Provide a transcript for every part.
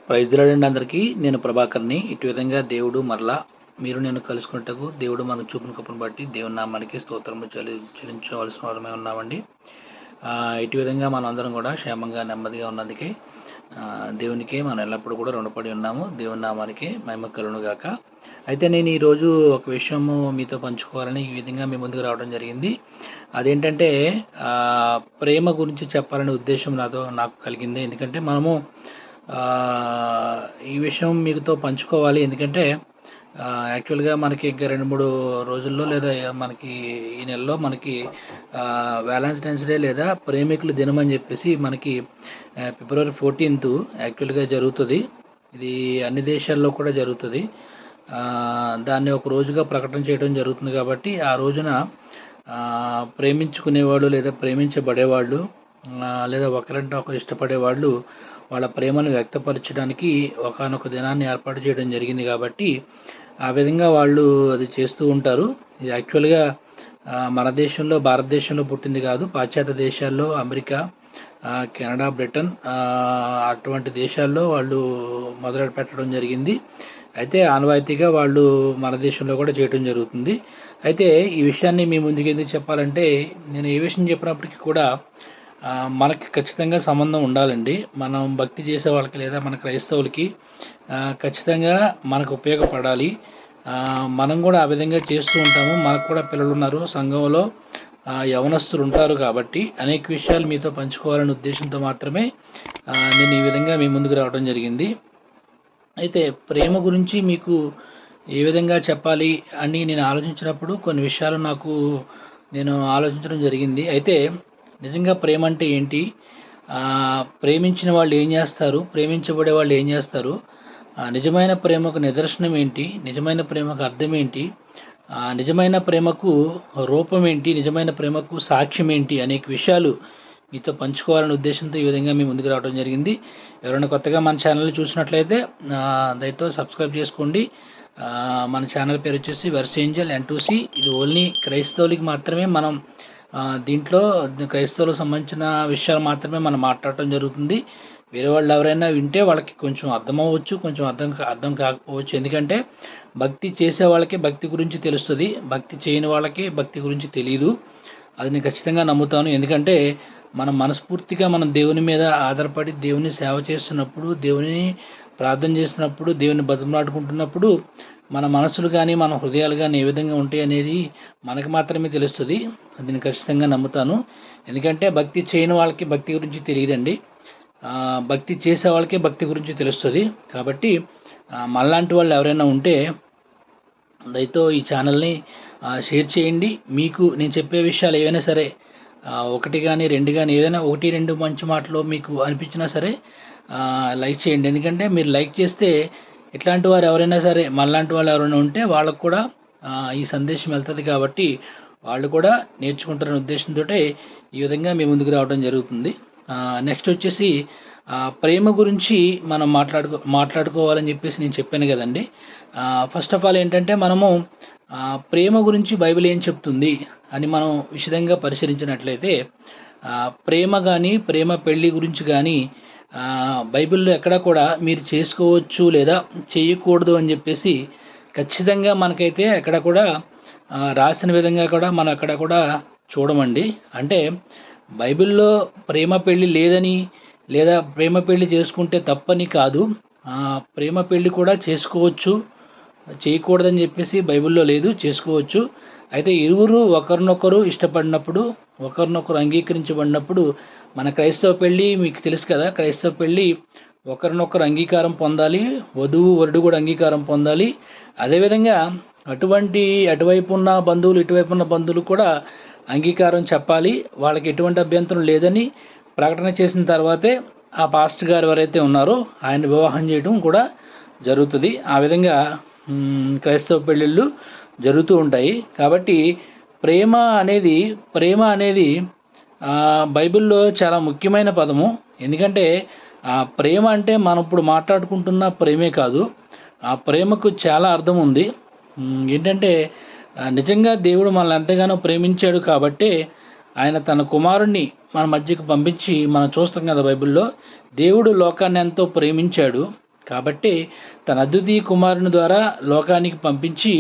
Praise the lord అండి అందరికీ. నేను ప్రభాకర్‌ని. ఇటు విధంగా దేవుడు మరలా మీరు నేను కలుసుకున్నట్టుకు దేవుడు మనకు చూపిన కృపను బట్టి దేవుని నామానికి స్తోత్రములు చెల్లించవలసిన వారమై ఉన్నామండి. ఇటు విధంగా మనం అందరం కూడా క్షేమంగా నెమ్మదిగా ఉన్నందుకే దేవునికి మనం ఎల్లప్పుడూ కూడా రుణపడి ఉన్నాము. దేవుని నామానికి మహిమ కలుగును గాక. అయితే నేను ఈరోజు ఒక విషయము మీతో పంచుకోవాలని ఈ విధంగా మీ ముందుకు రావడం జరిగింది. అదేంటంటే ప్రేమ గురించి చెప్పాలనే ఉద్దేశం నాకు కలిగింది. ఎందుకంటే మనము ఈ విషయం మీతో పంచుకోవాలి. ఎందుకంటే యాక్చువల్గా మనకి ఇంకా 2-3 రోజుల్లో లేదా మనకి ఈ నెలలో మనకి వ్యాలంటైన్స్ డే లేదా ప్రేమికుల దినం అని చెప్పేసి మనకి ఫిబ్రవరి 14th యాక్చువల్గా జరుగుతుంది. ఇది అన్ని దేశాల్లో కూడా జరుగుతుంది. దాన్ని ఒక రోజుగా ప్రకటన చేయడం జరుగుతుంది. కాబట్టి ఆ రోజున ప్రేమించుకునేవాళ్ళు లేదా ప్రేమించబడేవాళ్ళు లేదా ఒకరంటే ఒకరు ఇష్టపడేవాళ్ళు వాళ్ళ ప్రేమను వ్యక్తపరచడానికి ఒకానొక దినాన్ని ఏర్పాటు చేయడం జరిగింది. కాబట్టి ఆ విధంగా వాళ్ళు అది చేస్తూ ఉంటారు. ఇది యాక్చువల్గా మన దేశంలో భారతదేశంలో పుట్టింది కాదు. పాశ్చాత్య దేశాల్లో అమెరికా, కెనడా, బ్రిటన్ అటువంటి దేశాల్లో వాళ్ళు మొదలు పెట్టడం జరిగింది. అయితే ఆనవాయితీగా వాళ్ళు మన దేశంలో కూడా చేయడం జరుగుతుంది. అయితే ఈ విషయాన్ని మీ ముందుకు ఎందుకు చెప్పాలంటే, నేను ఏ విషయం చెప్పినప్పటికీ కూడా మనకి ఖచ్చితంగా సంబంధం ఉండాలండి. మనం భక్తి చేసే వాళ్ళకి లేదా మన క్రైస్తవులకి ఖచ్చితంగా మనకు ఉపయోగపడాలి. మనం కూడా ఆ విధంగా చేస్తూ ఉంటాము. మనకు కూడా పిల్లలు ఉన్నారు, సంఘంలో యవనస్తులు ఉంటారు. కాబట్టి అనేక విషయాలు మీతో పంచుకోవాలనే ఉద్దేశంతో మాత్రమే నేను ఈ విధంగా మీ ముందుకు రావడం జరిగింది. అయితే ప్రేమ గురించి మీకు ఏ విధంగా చెప్పాలి అని నేను ఆలోచించినప్పుడు కొన్ని విషయాలు నేను ఆలోచించడం జరిగింది. అయితే నిజంగా ప్రేమ అంటే ఏంటి? ప్రేమించిన వాళ్ళు ఏం చేస్తారు? ప్రేమించబడే వాళ్ళు ఏం చేస్తారు? నిజమైన ప్రేమకు నిదర్శనం ఏంటి? నిజమైన ప్రేమకు అర్థం ఏంటి? నిజమైన ప్రేమకు రూపం ఏంటి? నిజమైన ప్రేమకు సాక్ష్యం ఏంటి? అనేక విషయాలు మీతో పంచుకోవాలనే ఉద్దేశంతో ఈ విధంగా మీ ముందుకు రావడం జరిగింది. ఎవరైనా కొత్తగా మన ఛానల్ చూసినట్లయితే దయతో సబ్స్క్రైబ్ చేసుకోండి. మన ఛానల్ పేరు వచ్చేసి వెర్స్ ఏంజల్ N2C. ఇది ఓన్లీ క్రైస్తవులకి మాత్రమే మనం దీంట్లో క్రైస్తవులకు సంబంధించిన విషయాలు మాత్రమే మనం మాట్లాడటం జరుగుతుంది. వేరే వాళ్ళు ఎవరైనా వింటే వాళ్ళకి కొంచెం అర్థం అవ్వచ్చు, కొంచెం అర్థం కాకపోవచ్చు. ఎందుకంటే భక్తి చేసే వాళ్ళకి భక్తి గురించి తెలుస్తుంది, భక్తి చేయని వాళ్ళకి భక్తి గురించి తెలియదు. అది నేను ఖచ్చితంగా నమ్ముతాను. ఎందుకంటే మనం మనస్ఫూర్తిగా మనం దేవుని మీద ఆధారపడి దేవుని సేవ చేస్తున్నప్పుడు, దేవుని ప్రార్థన చేస్తున్నప్పుడు, దేవుని బతిమలాడుకుంటున్నప్పుడు మన మనసులు కానీ మన హృదయాలు కానీ ఏ విధంగా ఉంటాయి అనేది మనకు మాత్రమే తెలుస్తుంది. అది నేను ఖచ్చితంగా నమ్ముతాను. ఎందుకంటే భక్తి చేయని వాళ్ళకి భక్తి గురించి తెలియదండి, భక్తి చేసే వాళ్ళకే భక్తి గురించి తెలుస్తుంది. కాబట్టి మనలాంటి వాళ్ళు ఎవరైనా ఉంటే దయతో ఈ ఛానల్ని షేర్ చేయండి. మీకు నేను చెప్పే విషయాలు ఏవైనా సరే ఒకటి కానీ 2 కానీ ఏదైనా 1-2 మంచి మాటలు మీకు అనిపించినా సరే లైక్ చేయండి. ఎందుకంటే మీరు లైక్ చేస్తే ఇట్లాంటి వారు ఎవరైనా సరే మనలాంటి వాళ్ళు ఎవరైనా ఉంటే వాళ్ళకు కూడా ఈ సందేశం వెళ్తుంది. కాబట్టి వాళ్ళు కూడా నేర్చుకుంటారనే ఉద్దేశంతో ఈ విధంగా మీ ముందుకు రావడం జరుగుతుంది. నెక్స్ట్ వచ్చేసి ప్రేమ గురించి మనం మాట్లాడుకోవాలని చెప్పేసి నేను చెప్పాను కదండి. ఫస్ట్ ఆఫ్ ఆల్ ఏంటంటే మనము ప్రేమ గురించి బైబిల్ ఏం చెప్తుంది అని మనం విశదంగా పరిశీలించినట్లయితే ప్రేమ కానీ ప్రేమ పెళ్ళి గురించి కానీ బైబిల్లో ఎక్కడ కూడా మీరు చేసుకోవచ్చు లేదా చేయకూడదు అని చెప్పేసి ఖచ్చితంగా మనకైతే ఎక్కడ కూడా రాసిన విధంగా కూడా మనం ఎక్కడ కూడా చూడమండి. అంటే బైబిల్లో ప్రేమ పెళ్ళి లేదని లేదా ప్రేమ పెళ్ళి చేసుకుంటే తప్పని కాదు, ప్రేమ పెళ్ళి కూడా చేసుకోవచ్చు, చేయకూడదని చెప్పేసి బైబిల్లో లేదు, చేసుకోవచ్చు. అయితే ఇరువురు ఒకరినొకరు ఇష్టపడినప్పుడు, ఒకరినొకరు అంగీకరించబడినప్పుడు మన క్రైస్తవ పెళ్ళి మీకు తెలుసు కదా. క్రైస్తవ పెళ్ళి ఒకరినొకరు అంగీకారం పొందాలి, వధువు వరుడు కూడా అంగీకారం పొందాలి. అదేవిధంగా అటువైపు ఉన్న బంధువులు ఇటువైపు ఉన్న బంధువులు కూడా అంగీకారం చెప్పాలి. వాళ్ళకి ఎటువంటి అభ్యంతరం లేదని ప్రకటన చేసిన తర్వాతే ఆ పాస్టర్ గారు ఎవరైతే ఉన్నారో ఆయన వివాహం చేయడం కూడా జరుగుతుంది. ఆ విధంగా క్రైస్తవ పెళ్ళిళ్ళు జరుగుతూ ఉంటాయి. కాబట్టి ప్రేమ అనేది బైబిల్లో చాలా ముఖ్యమైన పదము. ఎందుకంటే ప్రేమ అంటే మనం ఇప్పుడు మాట్లాడుకుంటున్న ప్రేమే కాదు, ఆ ప్రేమకు చాలా అర్థం ఉంది. ఏంటంటే నిజంగా దేవుడు మనల్ని ఎంతగానో ప్రేమించాడు కాబట్టి ఆయన తన కుమారుణ్ణి మన మధ్యకు పంపించి మనం చూస్తాం కదా బైబిల్లో. దేవుడు లోకాన్ని ఎంతో ప్రేమించాడు కాబట్టి తన అద్వితీయ కుమారుని ద్వారా లోకానికి పంపించి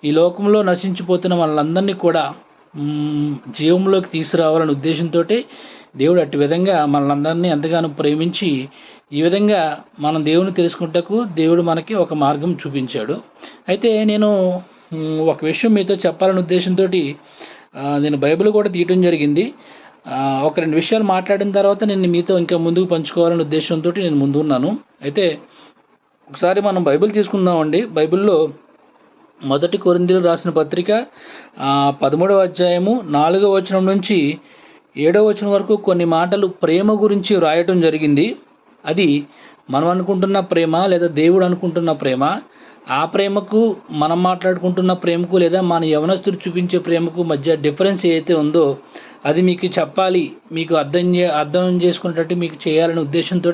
ఈ లోకంలో నశించిపోతున్న వాళ్ళందరినీ కూడా జీవంలోకి తీసుకురావాలనే ఉద్దేశంతో దేవుడు అట్టి విధంగా మనలందరినీ ఎంతగానో ప్రేమించి ఈ విధంగా మనం దేవుని తెలుసుకుంటకు దేవుడు మనకి ఒక మార్గం చూపించాడు. అయితే నేను ఒక విషయం మీతో చెప్పాలనే ఉద్దేశంతో నేను బైబిల్ కూడా తీయటం జరిగింది. ఒక 2 విషయాలు మాట్లాడిన తర్వాత నేను మీతో ఇంకా ముందుకు పంచుకోవాలనే ఉద్దేశంతో నేను ముందున్నాను. అయితే ఒకసారి మనం బైబిల్ తీసుకుందామండి. బైబిల్లో 1 కొరింథీయులకు రాసిన పత్రిక 13వ అధ్యాయము 4వ వచనం నుంచి 7వ వచనం వరకు కొన్ని మాటలు ప్రేమ గురించి రాయటం జరిగింది. అది మనం అనుకుంటున్న ప్రేమ లేదా దేవుడు అనుకుంటున్న ప్రేమ, ఆ ప్రేమకు మనం మాట్లాడుకుంటున్న ప్రేమకు లేదా మన యవనస్తులు చూపించే ప్రేమకు మధ్య డిఫరెన్స్ ఏదైతే ఉందో అది మీకు చెప్పాలి, మీకు అర్థం చేసుకునేటట్టు మీకు చేయాలనే ఉద్దేశంతో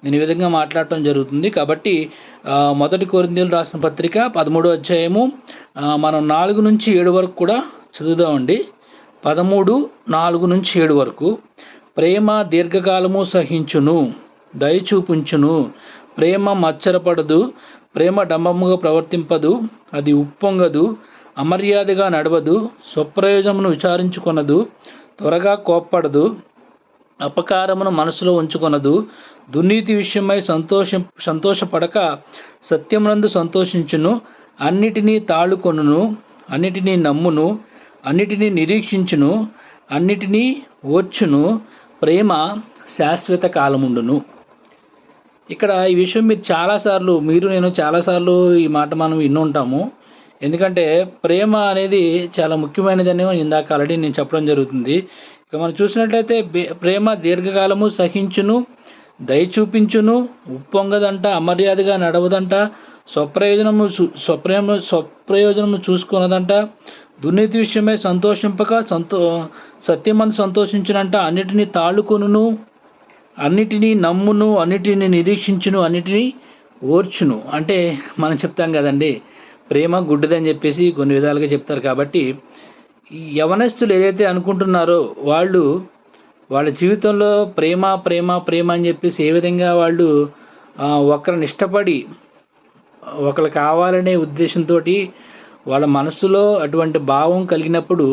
నేను ఈ విధంగా మాట్లాడటం జరుగుతుంది. కాబట్టి 1 కొరింథీయులకు రాసిన పత్రిక 13వ అధ్యాయము మనం 4 నుంచి 7 వరకు కూడా చదువుదామండి. 13, 4 నుంచి 7 వరకు. ప్రేమ దీర్ఘకాలము సహించును, దయ చూపించును, ప్రేమ మత్సరపడదు, ప్రేమ డంబముగా ప్రవర్తింపదు, అది ఉప్పొంగదు, అమర్యాదగా నడవదు, స్వప్రయోజనమును విచారించుకొనదు, త్వరగా కోప్పడదు, అపకారమును మనసులో ఉంచుకొనదు, దుర్నీతి విషయమై సంతోషపడక సత్యమునందు సంతోషించును, అన్నిటినీ తాళుకొనును, అన్నిటినీ నమ్మును, అన్నిటినీ నిరీక్షించును, అన్నిటినీ ఓర్చును, ప్రేమ శాశ్వత కాలముండును. ఇక్కడ ఈ విషయం నేను చాలాసార్లు ఈ మాట మనం విని ఉంటాము. ఎందుకంటే ప్రేమ అనేది చాలా ముఖ్యమైనదని ఇందాక ఆల్రెడీ నేను చెప్పడం జరుగుతుంది. ఇక మనం చూసినట్లయితే ప్రేమ దీర్ఘకాలము సహించును, దయ చూపించును, ఉప్పొంగదంట, అమర్యాదగా నడవదంట, స్వప్రయోజనము చూసుకున్నదంట, దుర్నీతి విషయమై సంతోషింపక సత్యమందు సంతోషించునంట, అన్నిటినీ తాళుకొనును, అన్నిటినీ నమ్మును, అన్నిటినీ నిరీక్షించును, అన్నిటినీ ఓర్చును. అంటే మనం చెప్తాం కదండి, ప్రేమ గుడ్డిదని చెప్పేసి కొన్ని విధాలుగా చెప్తారు. కాబట్టి ఈ యవనస్తులు ఏదైతే అనుకుంటున్నారో వాళ్ళ జీవితంలో ప్రేమ ప్రేమ ప్రేమ అని చెప్పేసి ఏ విధంగా వాళ్ళు ఒకరిని ఇష్టపడి ఒకరు కావాలనే ఉద్దేశంతో వాళ్ళ మనసులో అటువంటి భావం కలిగినప్పుడు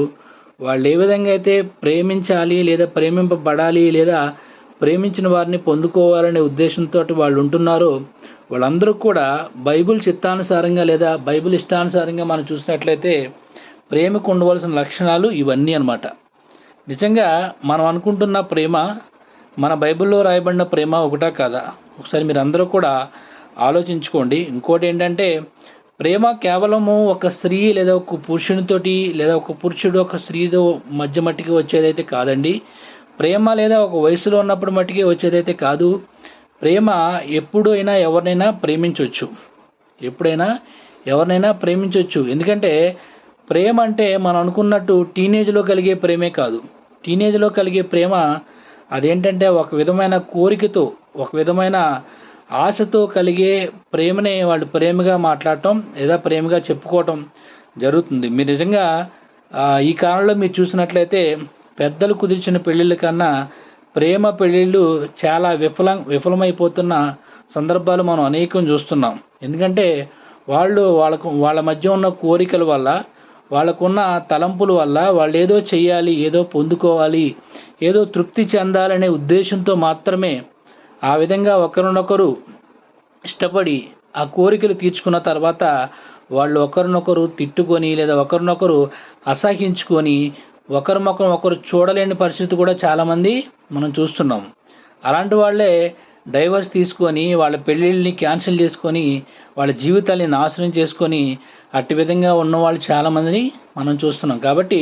వాళ్ళు ఏ విధంగా అయితే ప్రేమించాలి లేదా ప్రేమింపబడాలి లేదా ప్రేమించిన వారిని పొందుకోవాలనే ఉద్దేశంతో వాళ్ళు ఉంటున్నారో వాళ్ళందరూ కూడా బైబిల్ చిత్తానుసారంగా లేదా బైబిల్ ఇష్టానుసారంగా మనం చూసినట్లయితే ప్రేమకు ఉండవలసిన లక్షణాలు ఇవన్నీ అన్నమాట. నిజంగా మనం అనుకుంటున్న ప్రేమ మన బైబిల్లో రాయబడిన ప్రేమ ఒకటా కాదా? ఒకసారి మీరు అందరూ కూడా ఆలోచించుకోండి. ఇంకోటి ఏంటంటే ప్రేమ కేవలము ఒక స్త్రీ లేదా ఒక పురుషునితోటి లేదా ఒక పురుషుడు ఒక స్త్రీతో మధ్య మట్టికి వచ్చేదైతే కాదండి. ప్రేమ లేదా ఒక వయసులో ఉన్నప్పుడు మట్టికి వచ్చేదైతే కాదు. ప్రేమ ఎప్పుడైనా ఎవరినైనా ప్రేమించవచ్చు, ఎప్పుడైనా ఎవరినైనా ప్రేమించవచ్చు. ఎందుకంటే ప్రేమ అంటే మనం అనుకున్నట్టు టీనేజ్లో కలిగే ప్రేమే కాదు. టీనేజ్లో కలిగే ప్రేమ అదేంటంటే ఒక విధమైన కోరికతో ఒక విధమైన ఆశతో కలిగే ప్రేమనే వాళ్ళు ప్రేమగా మాట్లాడటం లేదా ప్రేమగా చెప్పుకోవటం జరుగుతుంది. మీరు నిజంగా ఈ కాలంలో మీరు చూసినట్లయితే పెద్దలు కుదిర్చిన పెళ్ళిళ్ళ కన్నా ప్రేమ పెళ్ళిళ్ళు చాలా విఫలమైపోతున్న సందర్భాలు మనం అనేకం చూస్తున్నాం. ఎందుకంటే వాళ్ళ మధ్య ఉన్న కోరికల వల్ల వాళ్ళకున్న తలంపుల వల్ల వాళ్ళు ఏదో చెయ్యాలి, ఏదో పొందుకోవాలి, ఏదో తృప్తి చెందాలనే ఉద్దేశంతో మాత్రమే ఆ విధంగా ఒకరినొకరు ఇష్టపడి ఆ కోరికలు తీర్చుకున్న తర్వాత వాళ్ళు ఒకరినొకరు తిట్టుకొని లేదా ఒకరినొకరు అసహించుకొని ఒకరు చూడలేని పరిస్థితి కూడా చాలామంది మనం చూస్తున్నాం. అలాంటి వాళ్ళే డైవర్స్ తీసుకొని వాళ్ళ పెళ్ళిళ్ళని క్యాన్సిల్ చేసుకొని వాళ్ళ జీవితాన్ని నాశనం చేసుకొని అట్టి విధంగా ఉన్నవాళ్ళు చాలామందిని మనం చూస్తున్నాం. కాబట్టి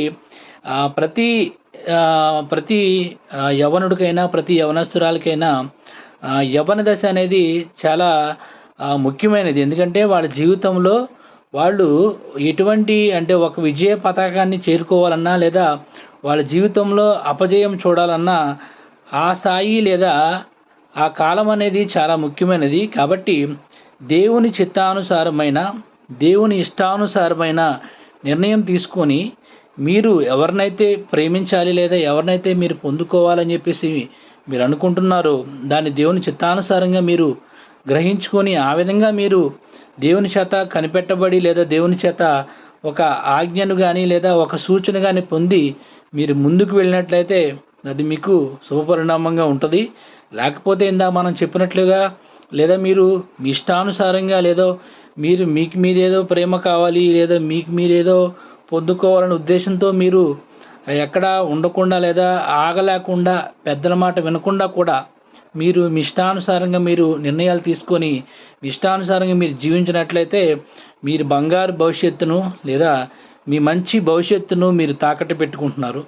ప్రతి యవనుడికైనా ప్రతి యవనస్తురాలకైనా యవన దశ అనేది చాలా ముఖ్యమైనది. ఎందుకంటే వాళ్ళ జీవితంలో వాళ్ళు ఎటువంటి అంటే ఒక విజయ పతాకాన్ని చేరుకోవాలన్నా లేదా వాళ్ళ జీవితంలో అపజయం చూడాలన్నా ఆ స్థాయి లేదా ఆ కాలం అనేది చాలా ముఖ్యమైనది. కాబట్టి దేవుని చిత్తానుసారమైన దేవుని ఇష్టానుసారమైన నిర్ణయం తీసుకొని మీరు ఎవరినైతే ప్రేమించాలి లేదా ఎవరినైతే మీరు పొందుకోవాలని చెప్పేసి మీరు అనుకుంటున్నారో దాన్ని దేవుని చిత్తానుసారంగా మీరు గ్రహించుకొని ఆ విధంగా మీరు దేవుని చేత కనిపెట్టబడి లేదా దేవుని చేత ఒక ఆజ్ఞను కానీ లేదా ఒక సూచన కానీ పొంది మీరు ముందుకు వెళ్ళినట్లయితే అది మీకు శుభపరిణామంగా ఉంటుంది. లేకపోతే ఇందాక మనం చెప్పినట్లుగా లేదా మీరు మీ ఇష్టానుసారంగా లేదో మీకు మీదేదో ప్రేమ కావాలి లేదా మీకు మీరేదో పొందుకోవాలనే ఉద్దేశంతో మీరు ఎక్కడ ఉండకుండా లేదా ఆగలేకుండా పెద్దల మాట వినకుండా కూడా మీరు మీ ఇష్టానుసారంగా మీరు నిర్ణయాలు తీసుకొని మీ ఇష్టానుసారంగా మీరు జీవించినట్లయితే మీరు బంగారు భవిష్యత్తును లేదా మీ మంచి భవిష్యత్తును మీరు తాకట్టు పెట్టుకుంటున్నారు.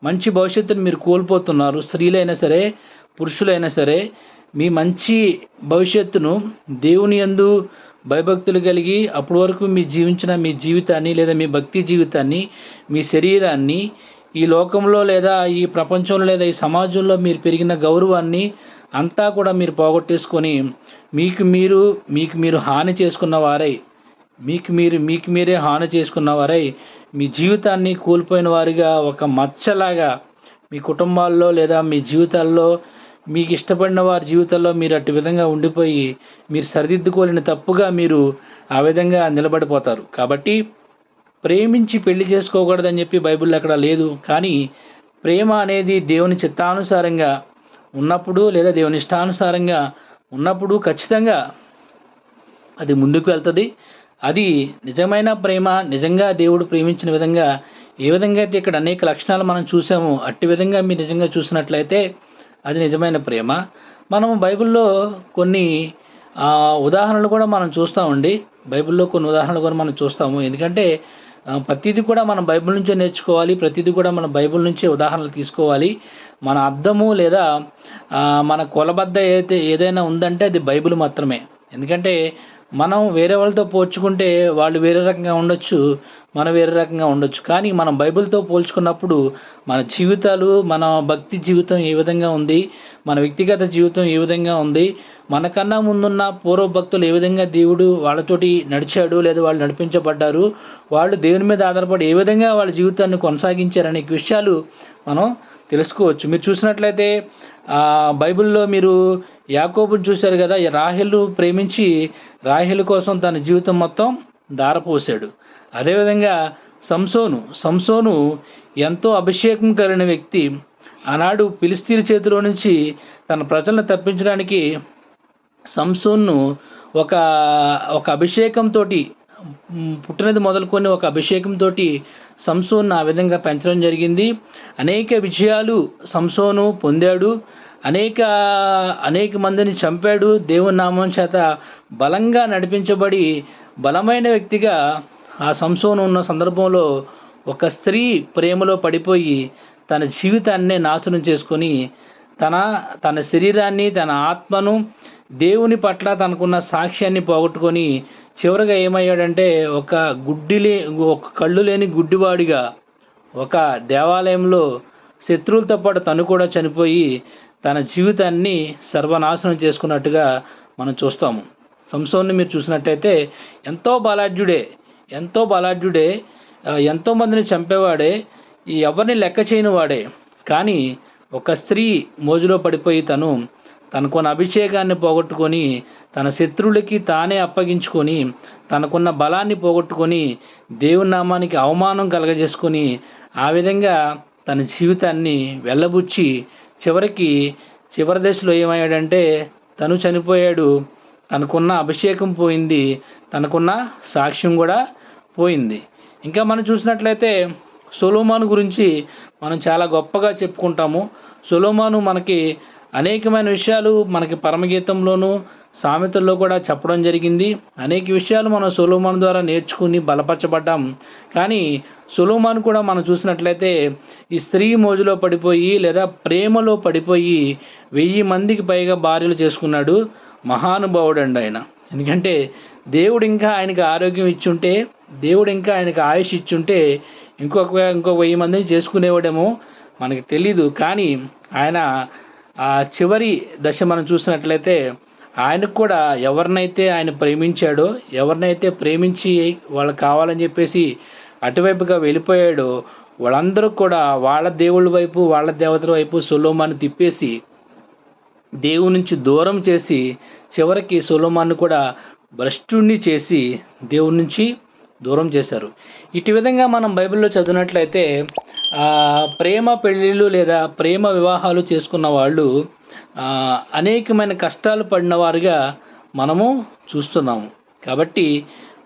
మంచి భవిష్యత్తును మీరు కోల్పోతున్నారు. స్త్రీలైనా సరే పురుషులైనా సరే మీ మంచి భవిష్యత్తును దేవుని యందు భయభక్తులు కలిగి అప్పటి వరకు మీ జీవించిన మీ జీవితాన్ని లేదా మీ భక్తి జీవితాన్ని మీ శరీరాన్ని ఈ లోకంలో లేదా ఈ ప్రపంచంలో లేదా ఈ సమాజంలో మీరు పెరిగిన గౌరవాన్ని అంతా కూడా మీరు పోగొట్టేసుకొని మీకు మీరు హాని చేసుకున్న వారై మీకు మీరే హాని చేసుకున్న వారై మీ జీవితాన్ని కోల్పోయిన వారిగా ఒక మచ్చలాగా మీ కుటుంబాల్లో లేదా మీ జీవితాల్లో మీకు ఇష్టపడిన వారి జీవితాల్లో మీరు అట్టి విధంగా ఉండిపోయి మీరు సరిదిద్దుకోలేని తప్పుగా మీరు ఆ విధంగా నిలబడిపోతారు. కాబట్టి ప్రేమించి పెళ్లి చేసుకోకూడదని చెప్పి బైబిల్లో అక్కడ లేదు. కానీ ప్రేమ అనేది దేవుని చిత్తానుసారంగా ఉన్నప్పుడు లేదా దేవుని ఇష్టానుసారంగా ఉన్నప్పుడు ఖచ్చితంగా అది ముందుకు వెళ్తుంది. అది నిజమైన ప్రేమ. నిజంగా దేవుడు ప్రేమించిన విధంగా ఏ విధంగా అయితే ఇక్కడ అనేక లక్షణాలు మనం చూసామో అట్టి విధంగా మీరు నిజంగా చూసినట్లయితే అది నిజమైన ప్రేమ. మనం బైబిల్లో కొన్ని ఉదాహరణలు కూడా మనం చూస్తామండి. బైబిల్లో కొన్ని ఉదాహరణలు కూడా మనం చూస్తాము. ఎందుకంటే ప్రతిదీ కూడా మనం బైబిల్ నుంచే నేర్చుకోవాలి. ప్రతిదీ కూడా మనం బైబిల్ నుంచే ఉదాహరణలు తీసుకోవాలి. మన అర్థము లేదా మన కొలబద్ద ఏదైనా ఉందంటే అది బైబిల్ మాత్రమే. ఎందుకంటే మనం వేరే వాళ్ళతో పోల్చుకుంటే వాళ్ళు వేరే రకంగా ఉండొచ్చు, మనం వేరే రకంగా ఉండొచ్చు. కానీ మనం బైబిల్తో పోల్చుకున్నప్పుడు మన జీవితాలు, మన భక్తి జీవితం ఏ విధంగా ఉంది, మన వ్యక్తిగత జీవితం ఏ విధంగా ఉంది, మనకన్నా ముందున్న పూర్వ భక్తులు ఏ విధంగా దేవుడు వాళ్ళతోటి నడిచాడు లేదా వాళ్ళు నడిపించబడ్డారు, వాళ్ళు దేవుని మీద ఆధారపడి ఏ విధంగా వాళ్ళ జీవితాన్ని కొనసాగించారనే విషయాలు మనం తెలుసుకోవచ్చు. మీరు చూసినట్లయితే బైబిల్లో మీరు యాకోబుని చూశారు కదా. రాహేలు ప్రేమించి రాహేలు కోసం తన జీవితం మొత్తం ధారపోసాడు. అదేవిధంగా సంసోను ఎంతో అభిషేకం కలిగిన వ్యక్తి. ఆనాడు ఫిలిష్తీయుల చేతిలో నుంచి తన ప్రజలను తప్పించడానికి సంసోన్ను ఒక అభిషేకంతో పుట్టినది మొదలుకొని ఒక అభిషేకంతో సంసోన్ను ఆ విధంగా పెంచడం జరిగింది. అనేక విజయాలు సంసోను పొందాడు. అనేక మందిని చంపాడు. దేవుని నామం చేత బలంగా నడిపించబడి బలమైన వ్యక్తిగా ఆ సంసోను ఉన్న సందర్భంలో ఒక స్త్రీ ప్రేమలో పడిపోయి తన జీవితాన్నే నాశనం చేసుకొని తన శరీరాన్ని, తన ఆత్మను, దేవుని పట్ల తనకున్న సాక్ష్యాన్ని పోగొట్టుకొని చివరిగా ఏమయ్యాడంటే ఒక కళ్ళు లేని గుడ్డివాడిగా ఒక దేవాలయంలో శత్రువులతో పాటు తను కూడా చనిపోయి తన జీవితాన్ని సర్వనాశనం చేసుకున్నట్టుగా మనం చూస్తాము. సంసోన్ని మీరు చూసినట్టయితే ఎంతో బలాఢ్యుడే, ఎంతోమందిని చంపేవాడే, ఎవరిని లెక్క చేయని వాడే. కానీ ఒక స్త్రీ మోజులో పడిపోయి తనకున్న అభిషేకాన్ని పోగొట్టుకొని తన శత్రువులకి తానే అప్పగించుకొని తనకున్న బలాన్ని పోగొట్టుకొని దేవుని నామానికి అవమానం కలగజేసుకొని ఆ విధంగా తన జీవితాన్ని వెళ్ళబుచ్చి చివరి దశలో ఏమయ్యాడంటే తను చనిపోయాడు. తనకున్న అభిషేకం పోయింది, తనకున్న సాక్ష్యం కూడా పోయింది. ఇంకా మనం చూసినట్లయితే సొలొమోను గురించి మనం చాలా గొప్పగా చెప్పుకుంటాము. సొలొమోను మనకి అనేకమైన విషయాలు మనకి పరమగీతంలోనూ సామెతల్లో కూడా చెప్పడం జరిగింది. అనేక విషయాలు మనం సొలొమోను ద్వారా నేర్చుకుని బలపరచబడ్డాం. కానీ సొలొమోను కూడా మనం చూసినట్లయితే ఈ స్త్రీ మోజులో పడిపోయి లేదా ప్రేమలో పడిపోయి 1000 మందికి పైగా భార్యలు చేసుకున్నాడు. మహానుభావుడు అండి ఆయన. ఎందుకంటే దేవుడు ఇంకా ఆయనకి ఆరోగ్యం ఇచ్చుంటే, దేవుడు ఇంకా ఆయనకి ఆయుష్ ఇచ్చుంటే ఇంకో 1000 మందిని చేసుకునేవాడేమో మనకి తెలీదు. కానీ ఆయన ఆ చివరి దశ మనం చూసినట్లయితే ఆయనకు కూడా ఎవరినైతే ఆయన ప్రేమించాడో, ఎవరినైతే ప్రేమించి వాళ్ళకి కావాలని చెప్పేసి అటువైపుగా వెళ్ళిపోయాడో వాళ్ళందరూ కూడా వాళ్ళ దేవుళ్ళ వైపు, వాళ్ళ దేవతల వైపు సొలొమోను తిప్పేసి దేవుని నుంచి దూరం చేసి చివరికి సొలొమోనుని కూడా భ్రష్టుణ్ణి చేసి దేవుని నుంచి దూరం చేశారు. ఇటు విధంగా మనం బైబిల్లో చదివినట్లయితే ప్రేమ పెళ్ళిళ్ళు లేదా ప్రేమ వివాహాలు చేసుకున్న వాళ్ళు అనేకమైన కష్టాలు పడిన వారుగా మనము చూస్తున్నాము. కాబట్టి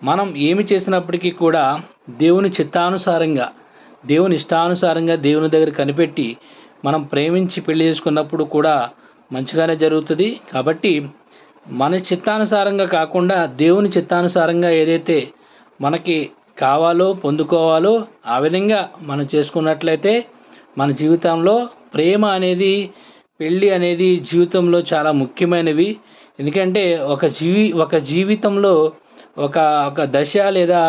మనం ఏమి చేసినప్పటికీ కూడా దేవుని చిత్తానుసారంగా, దేవుని ఇష్టానుసారంగా దేవుని దగ్గర కనిపెట్టి మనం ప్రేమించి పెళ్లి చేసుకున్నప్పుడు కూడా మంచిగానే జరుగుతుంది. కాబట్టి మన చిత్తానుసారంగా కాకుండా దేవుని చిత్తానుసారంగా ఏదైతే మనకి కావాలో పొందుకోవాలో ఆ విధంగా మనం చేసుకున్నట్లయితే మన జీవితంలో ప్రేమ అనేది, పెళ్ళి అనేది జీవితంలో చాలా ముఖ్యమైనవి. ఎందుకంటే ఒక జీవితంలో ఒక ఒక దశ లేదా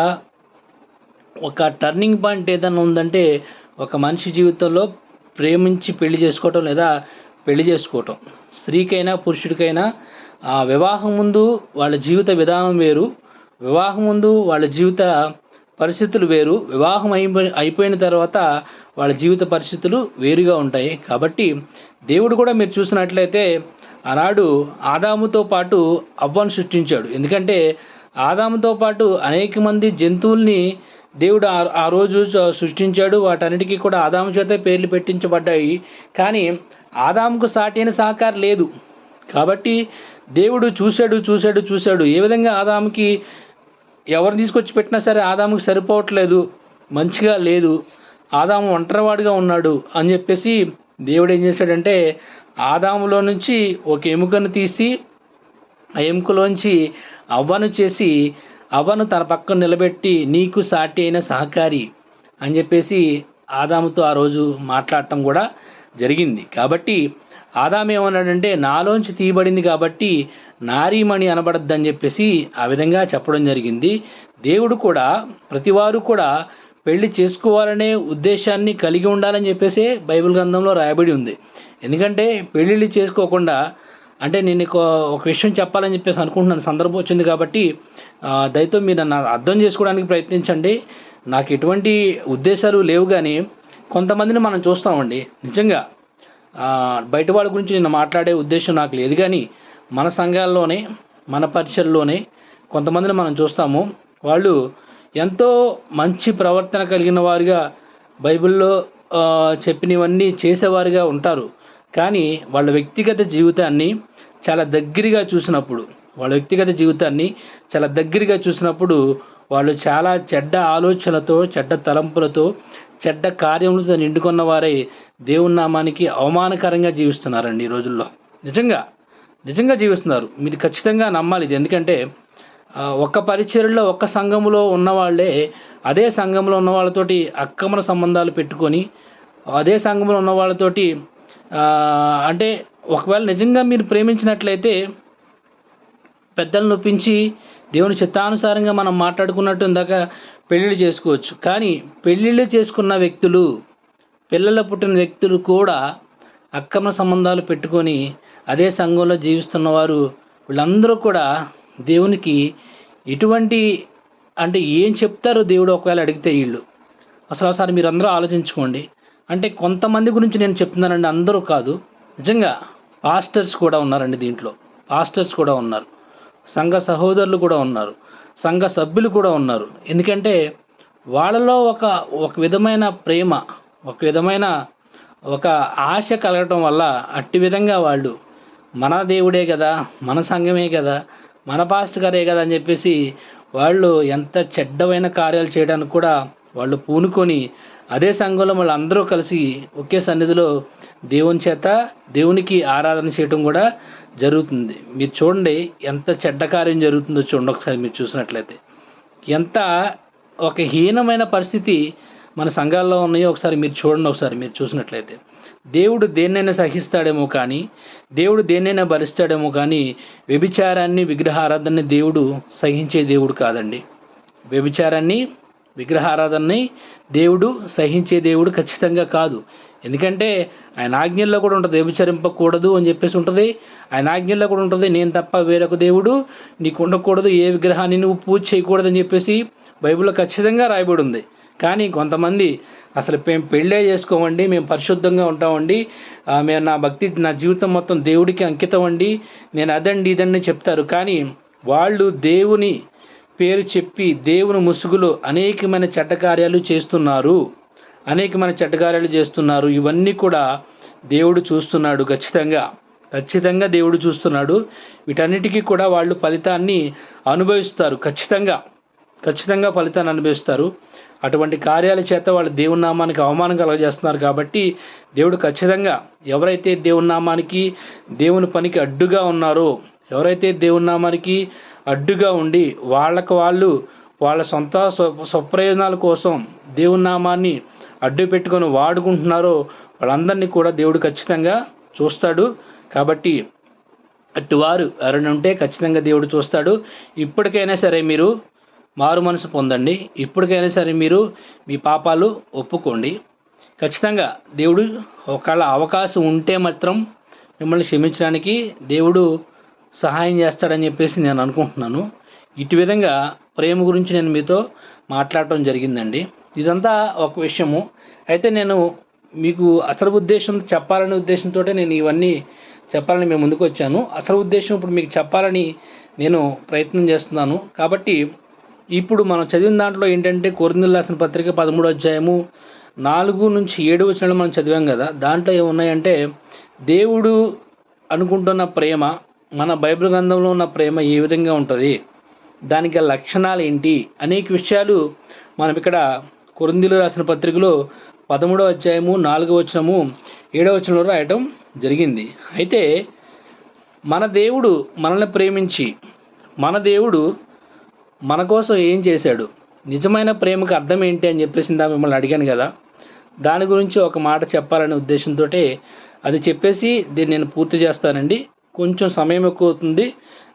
ఒక టర్నింగ్ పాయింట్ ఏదైనా ఉందంటే ఒక మనిషి జీవితంలో ప్రేమించి పెళ్లి చేసుకోవటం లేదా పెళ్లి చేసుకోవటం. స్త్రీకైనా పురుషుడికైనా వివాహం ముందు వాళ్ళ జీవిత విధానం వేరు, వివాహం ముందు వాళ్ళ జీవిత పరిస్థితులు వేరు, వివాహం అయిపోయిన తర్వాత వాళ్ళ జీవిత పరిస్థితులు వేరుగా ఉంటాయి. కాబట్టి దేవుడు కూడా మీరు చూసినట్లయితే ఆనాడు ఆదాముతో పాటు అవ్వను సృష్టించాడు. ఎందుకంటే ఆదాముతో పాటు అనేక మంది జంతువుల్ని దేవుడు ఆ రోజు సృష్టించాడు. వాటన్నిటికీ కూడా ఆదాము చేత పేర్లు పెట్టించబడ్డాయి. కానీ ఆదాముకు సాటి అయిన సహకారం లేదు. కాబట్టి దేవుడు చూశాడు ఏ విధంగా ఆదాముకి ఎవరిని తీసుకొచ్చి పెట్టినా సరే ఆదాముకి సరిపోవట్లేదు, మంచిగా లేదు, ఆదాము ఒంటరివాడిగా ఉన్నాడు అని చెప్పేసి దేవుడు ఏం చేశాడంటే ఆదాములో నుంచి ఒక ఎముకను తీసి ఆ ఎముకలోంచి అవ్వను చేసి అవ్వను తన పక్కన నిలబెట్టి నీకు సాటి అయిన సహకారి అని చెప్పేసి ఆదాముతో ఆ రోజు మాట్లాడటం కూడా జరిగింది. కాబట్టి ఆదాము ఏమన్నాడంటే నాలోంచి తీయబడింది కాబట్టి నారీమణి అనబడద్దని చెప్పేసి ఆ విధంగా చెప్పడం జరిగింది. దేవుడు కూడా ప్రతివారు కూడా పెళ్లి చేసుకోవాలనే ఉద్దేశాన్ని కలిగి ఉండాలని చెప్పేసి బైబిల్ గ్రంథంలో రాయబడి ఉంది. ఎందుకంటే పెళ్ళిళ్ళు చేసుకోకుండా అంటే నేను ఒక విషయం చెప్పాలని చెప్పేసి అనుకుంటున్నాను, సందర్భం వచ్చింది కాబట్టి దయతో మీరు నన్ను అర్థం చేసుకోవడానికి ప్రయత్నించండి. నాకు ఎటువంటి ఉద్దేశాలు లేవు, కానీ కొంతమందిని మనం చూస్తామండి. నిజంగా బయట వాళ్ళ గురించి నేను మాట్లాడే ఉద్దేశం నాకు లేదు, కానీ మన సంఘాల్లోనే మన పరిచయల్లోనే కొంతమందిని మనం చూస్తాము. వాళ్ళు ఎంతో మంచి ప్రవర్తన కలిగిన వారుగా బైబిల్లో చెప్పినవన్నీ చేసేవారుగా ఉంటారు. కానీ వాళ్ళ వ్యక్తిగత జీవితాన్ని చాలా దగ్గరగా చూసినప్పుడు వాళ్ళు చాలా చెడ్డ ఆలోచనలతో, చెడ్డ తలంపులతో, చెడ్డ కార్యములతో నిండుకున్న వారై దేవుని నామానికి అవమానకరంగా జీవిస్తున్నారండి ఈ రోజుల్లో. నిజంగా జీవిస్తున్నారు. మీరు ఖచ్చితంగా నమ్మాలి ఇది. ఎందుకంటే ఒక్క పరిచర్యలో ఒక్క సంఘములో ఉన్నవాళ్ళే అదే సంఘంలో ఉన్న వాళ్ళతోటి అక్రమ సంబంధాలు పెట్టుకొని అదే సంఘంలో ఉన్న వాళ్ళతోటి అంటే ఒకవేళ నిజంగా మీరు ప్రేమించినట్లయితే పెద్దలను నొప్పించి దేవుని చిత్తానుసారంగా మనం మాట్లాడుకున్నట్టు ఇందాక పెళ్ళిళ్ళు చేసుకోవచ్చు. కానీ పెళ్ళిళ్ళు చేసుకున్న వ్యక్తులు, పిల్లలు పుట్టిన వ్యక్తులు కూడా అక్రమ సంబంధాలు పెట్టుకొని అదే సంఘంలో జీవిస్తున్నవారు వీళ్ళందరూ కూడా దేవునికి ఎటువంటి అంటే ఏం చెప్తారో దేవుడు ఒకవేళ అడిగితే వీళ్ళు అసలు ఒకసారి మీరు అందరూ ఆలోచించుకోండి. అంటే కొంతమంది గురించి నేను చెప్తున్నానండి, అందరూ కాదు. నిజంగా పాస్టర్స్ కూడా ఉన్నారండి, దీంట్లో పాస్టర్స్ కూడా ఉన్నారు, సంఘ సహోదరులు కూడా ఉన్నారు, సంఘ సభ్యులు కూడా ఉన్నారు. ఎందుకంటే వాళ్ళలో ఒక విధమైన ప్రేమ, ఒక విధమైన ఒక ఆశ కలగటం వల్ల అట్టి విధంగా వాళ్ళు మన దేవుడే కదా, మన సంఘమే కదా, మన పాస్టర్ గారే కదా అని చెప్పేసి వాళ్ళు ఎంత చెడ్డమైన కార్యాలు చేయడానికి కూడా వాళ్ళు పూనుకొని అదే సంఘంలో వాళ్ళు అందరూ కలిసి ఒకే సన్నిధిలో దేవునికి ఆరాధన చేయడం కూడా జరుగుతుంది. మీరు చూడండి ఎంత చెడ్డ కార్యం జరుగుతుందో చూడండి ఒకసారి మీరు చూసినట్లయితే. ఎంత ఒక హీనమైన పరిస్థితి మన సంఘాల్లో ఉన్నాయో ఒకసారి మీరు చూడండి. ఒకసారి మీరు చూసినట్లయితే దేవుడు దేన్నైనా సహిస్తాడేమో కానీ, దేవుడు దేన్నైనా భరిస్తాడేమో కానీ వ్యభిచారాన్ని, విగ్రహారాధనని దేవుడు సహించే దేవుడు కాదండి. వ్యభిచారాన్ని, విగ్రహారాధనని దేవుడు సహించే దేవుడు ఖచ్చితంగా కాదు. ఎందుకంటే ఆయన ఆజ్ఞల్లో కూడా ఉంటుంది వ్యభిచరింపకూడదు అని చెప్పేసి ఉంటుంది. ఆయన ఆజ్ఞల్లో కూడా ఉంటుంది నేను తప్ప వేరొక దేవుడు నీకు ఉండకూడదు, ఏ విగ్రహాన్ని నువ్వు పూజ చేయకూడదు అని చెప్పేసి బైబిల్లో ఖచ్చితంగా రాయబడి ఉంది. కానీ కొంతమంది అసలు మేము పెళ్ళే చేసుకోమండి, మేము పరిశుద్ధంగా ఉంటామండి, మేము నా జీవితం మొత్తం దేవుడికి అంకితం అండి, నేను అదండి ఇదండి చెప్తారు. కానీ వాళ్ళు దేవుని పేరు చెప్పి దేవుని ముసుగులో అనేకమైన చెడ్డ కార్యాలు చేస్తున్నారు. ఇవన్నీ కూడా దేవుడు చూస్తున్నాడు. ఖచ్చితంగా దేవుడు చూస్తున్నాడు. వీటన్నిటికీ కూడా వాళ్ళు ఫలితాన్ని అనుభవిస్తారు. ఖచ్చితంగా ఫలితాన్ని అనుభవిస్తారు. అటువంటి కార్యాల చేత వాళ్ళు దేవుని నామానికి అవమానం కలుగజేస్తున్నారు. కాబట్టి దేవుడు ఖచ్చితంగా ఎవరైతే దేవుని నామానికి, దేవుని పనికి అడ్డుగా ఉన్నారో, ఎవరైతే దేవుని నామానికి అడ్డుగా ఉండి వాళ్ళ సొంత స్వప్రయోజనాల కోసం దేవుని నామాన్ని అడ్డు పెట్టుకొని వాడుకుంటున్నారో వాళ్ళందరినీ కూడా దేవుడు ఖచ్చితంగా చూస్తాడు. కాబట్టి అటువారు ఎవరైనా ఉంటే ఖచ్చితంగా దేవుడు చూస్తాడు. ఇప్పటికైనా సరే మీరు మారు మనసు పొందండి. ఇప్పటికైనా సరే మీరు మీ పాపాలు ఒప్పుకోండి. ఖచ్చితంగా దేవుడు ఒకవేళ అవకాశం ఉంటే మాత్రం మిమ్మల్ని క్షమించడానికి దేవుడు సహాయం చేస్తాడని చెప్పేసి నేను అనుకుంటున్నాను. ఇటు విధంగా ప్రేమ గురించి నేను మీతో మాట్లాడటం జరిగిందండి. ఇదంతా ఒక విషయము. అయితే నేను మీకు అసలు చెప్పాలనే ఉద్దేశంతో నేను ఇవన్నీ చెప్పాలని మేము ముందుకు వచ్చాను. అసలు ఉద్దేశం ఇప్పుడు మీకు చెప్పాలని నేను ప్రయత్నం చేస్తున్నాను. కాబట్టి ఇప్పుడు మనం చదివిన దాంట్లో ఏంటంటే కొరింథీయులకు రాసిన పత్రిక 13వ అధ్యాయము 4-7 వచనాలు మనం చదివాం కదా. దాంట్లో ఏమున్నాయంటే దేవుడు అనుకుంటున్న ప్రేమ, మన బైబిల్ గ్రంథంలో ఉన్న ప్రేమ ఏ విధంగా ఉంటుంది, దానికి లక్షణాలు ఏంటి, అనేక విషయాలు మనం ఇక్కడ కొరింథీయులకు రాసిన పత్రికలో 13వ అధ్యాయము 4వ వచనము 7వ వచనంలో రాయటం జరిగింది. అయితే మన దేవుడు మనల్ని ప్రేమించి, మన దేవుడు మన కోసం ఏం చేశాడు, నిజమైన ప్రేమకు అర్థం ఏంటి అని చెప్పేసి మిమ్మల్ని అడిగాను కదా. దాని గురించి ఒక మాట చెప్పాలనే ఉద్దేశంతో అది చెప్పేసి దీన్ని నేను పూర్తి చేస్తానండి. కొంచెం సమయం ఎక్కువ అవుతుంది,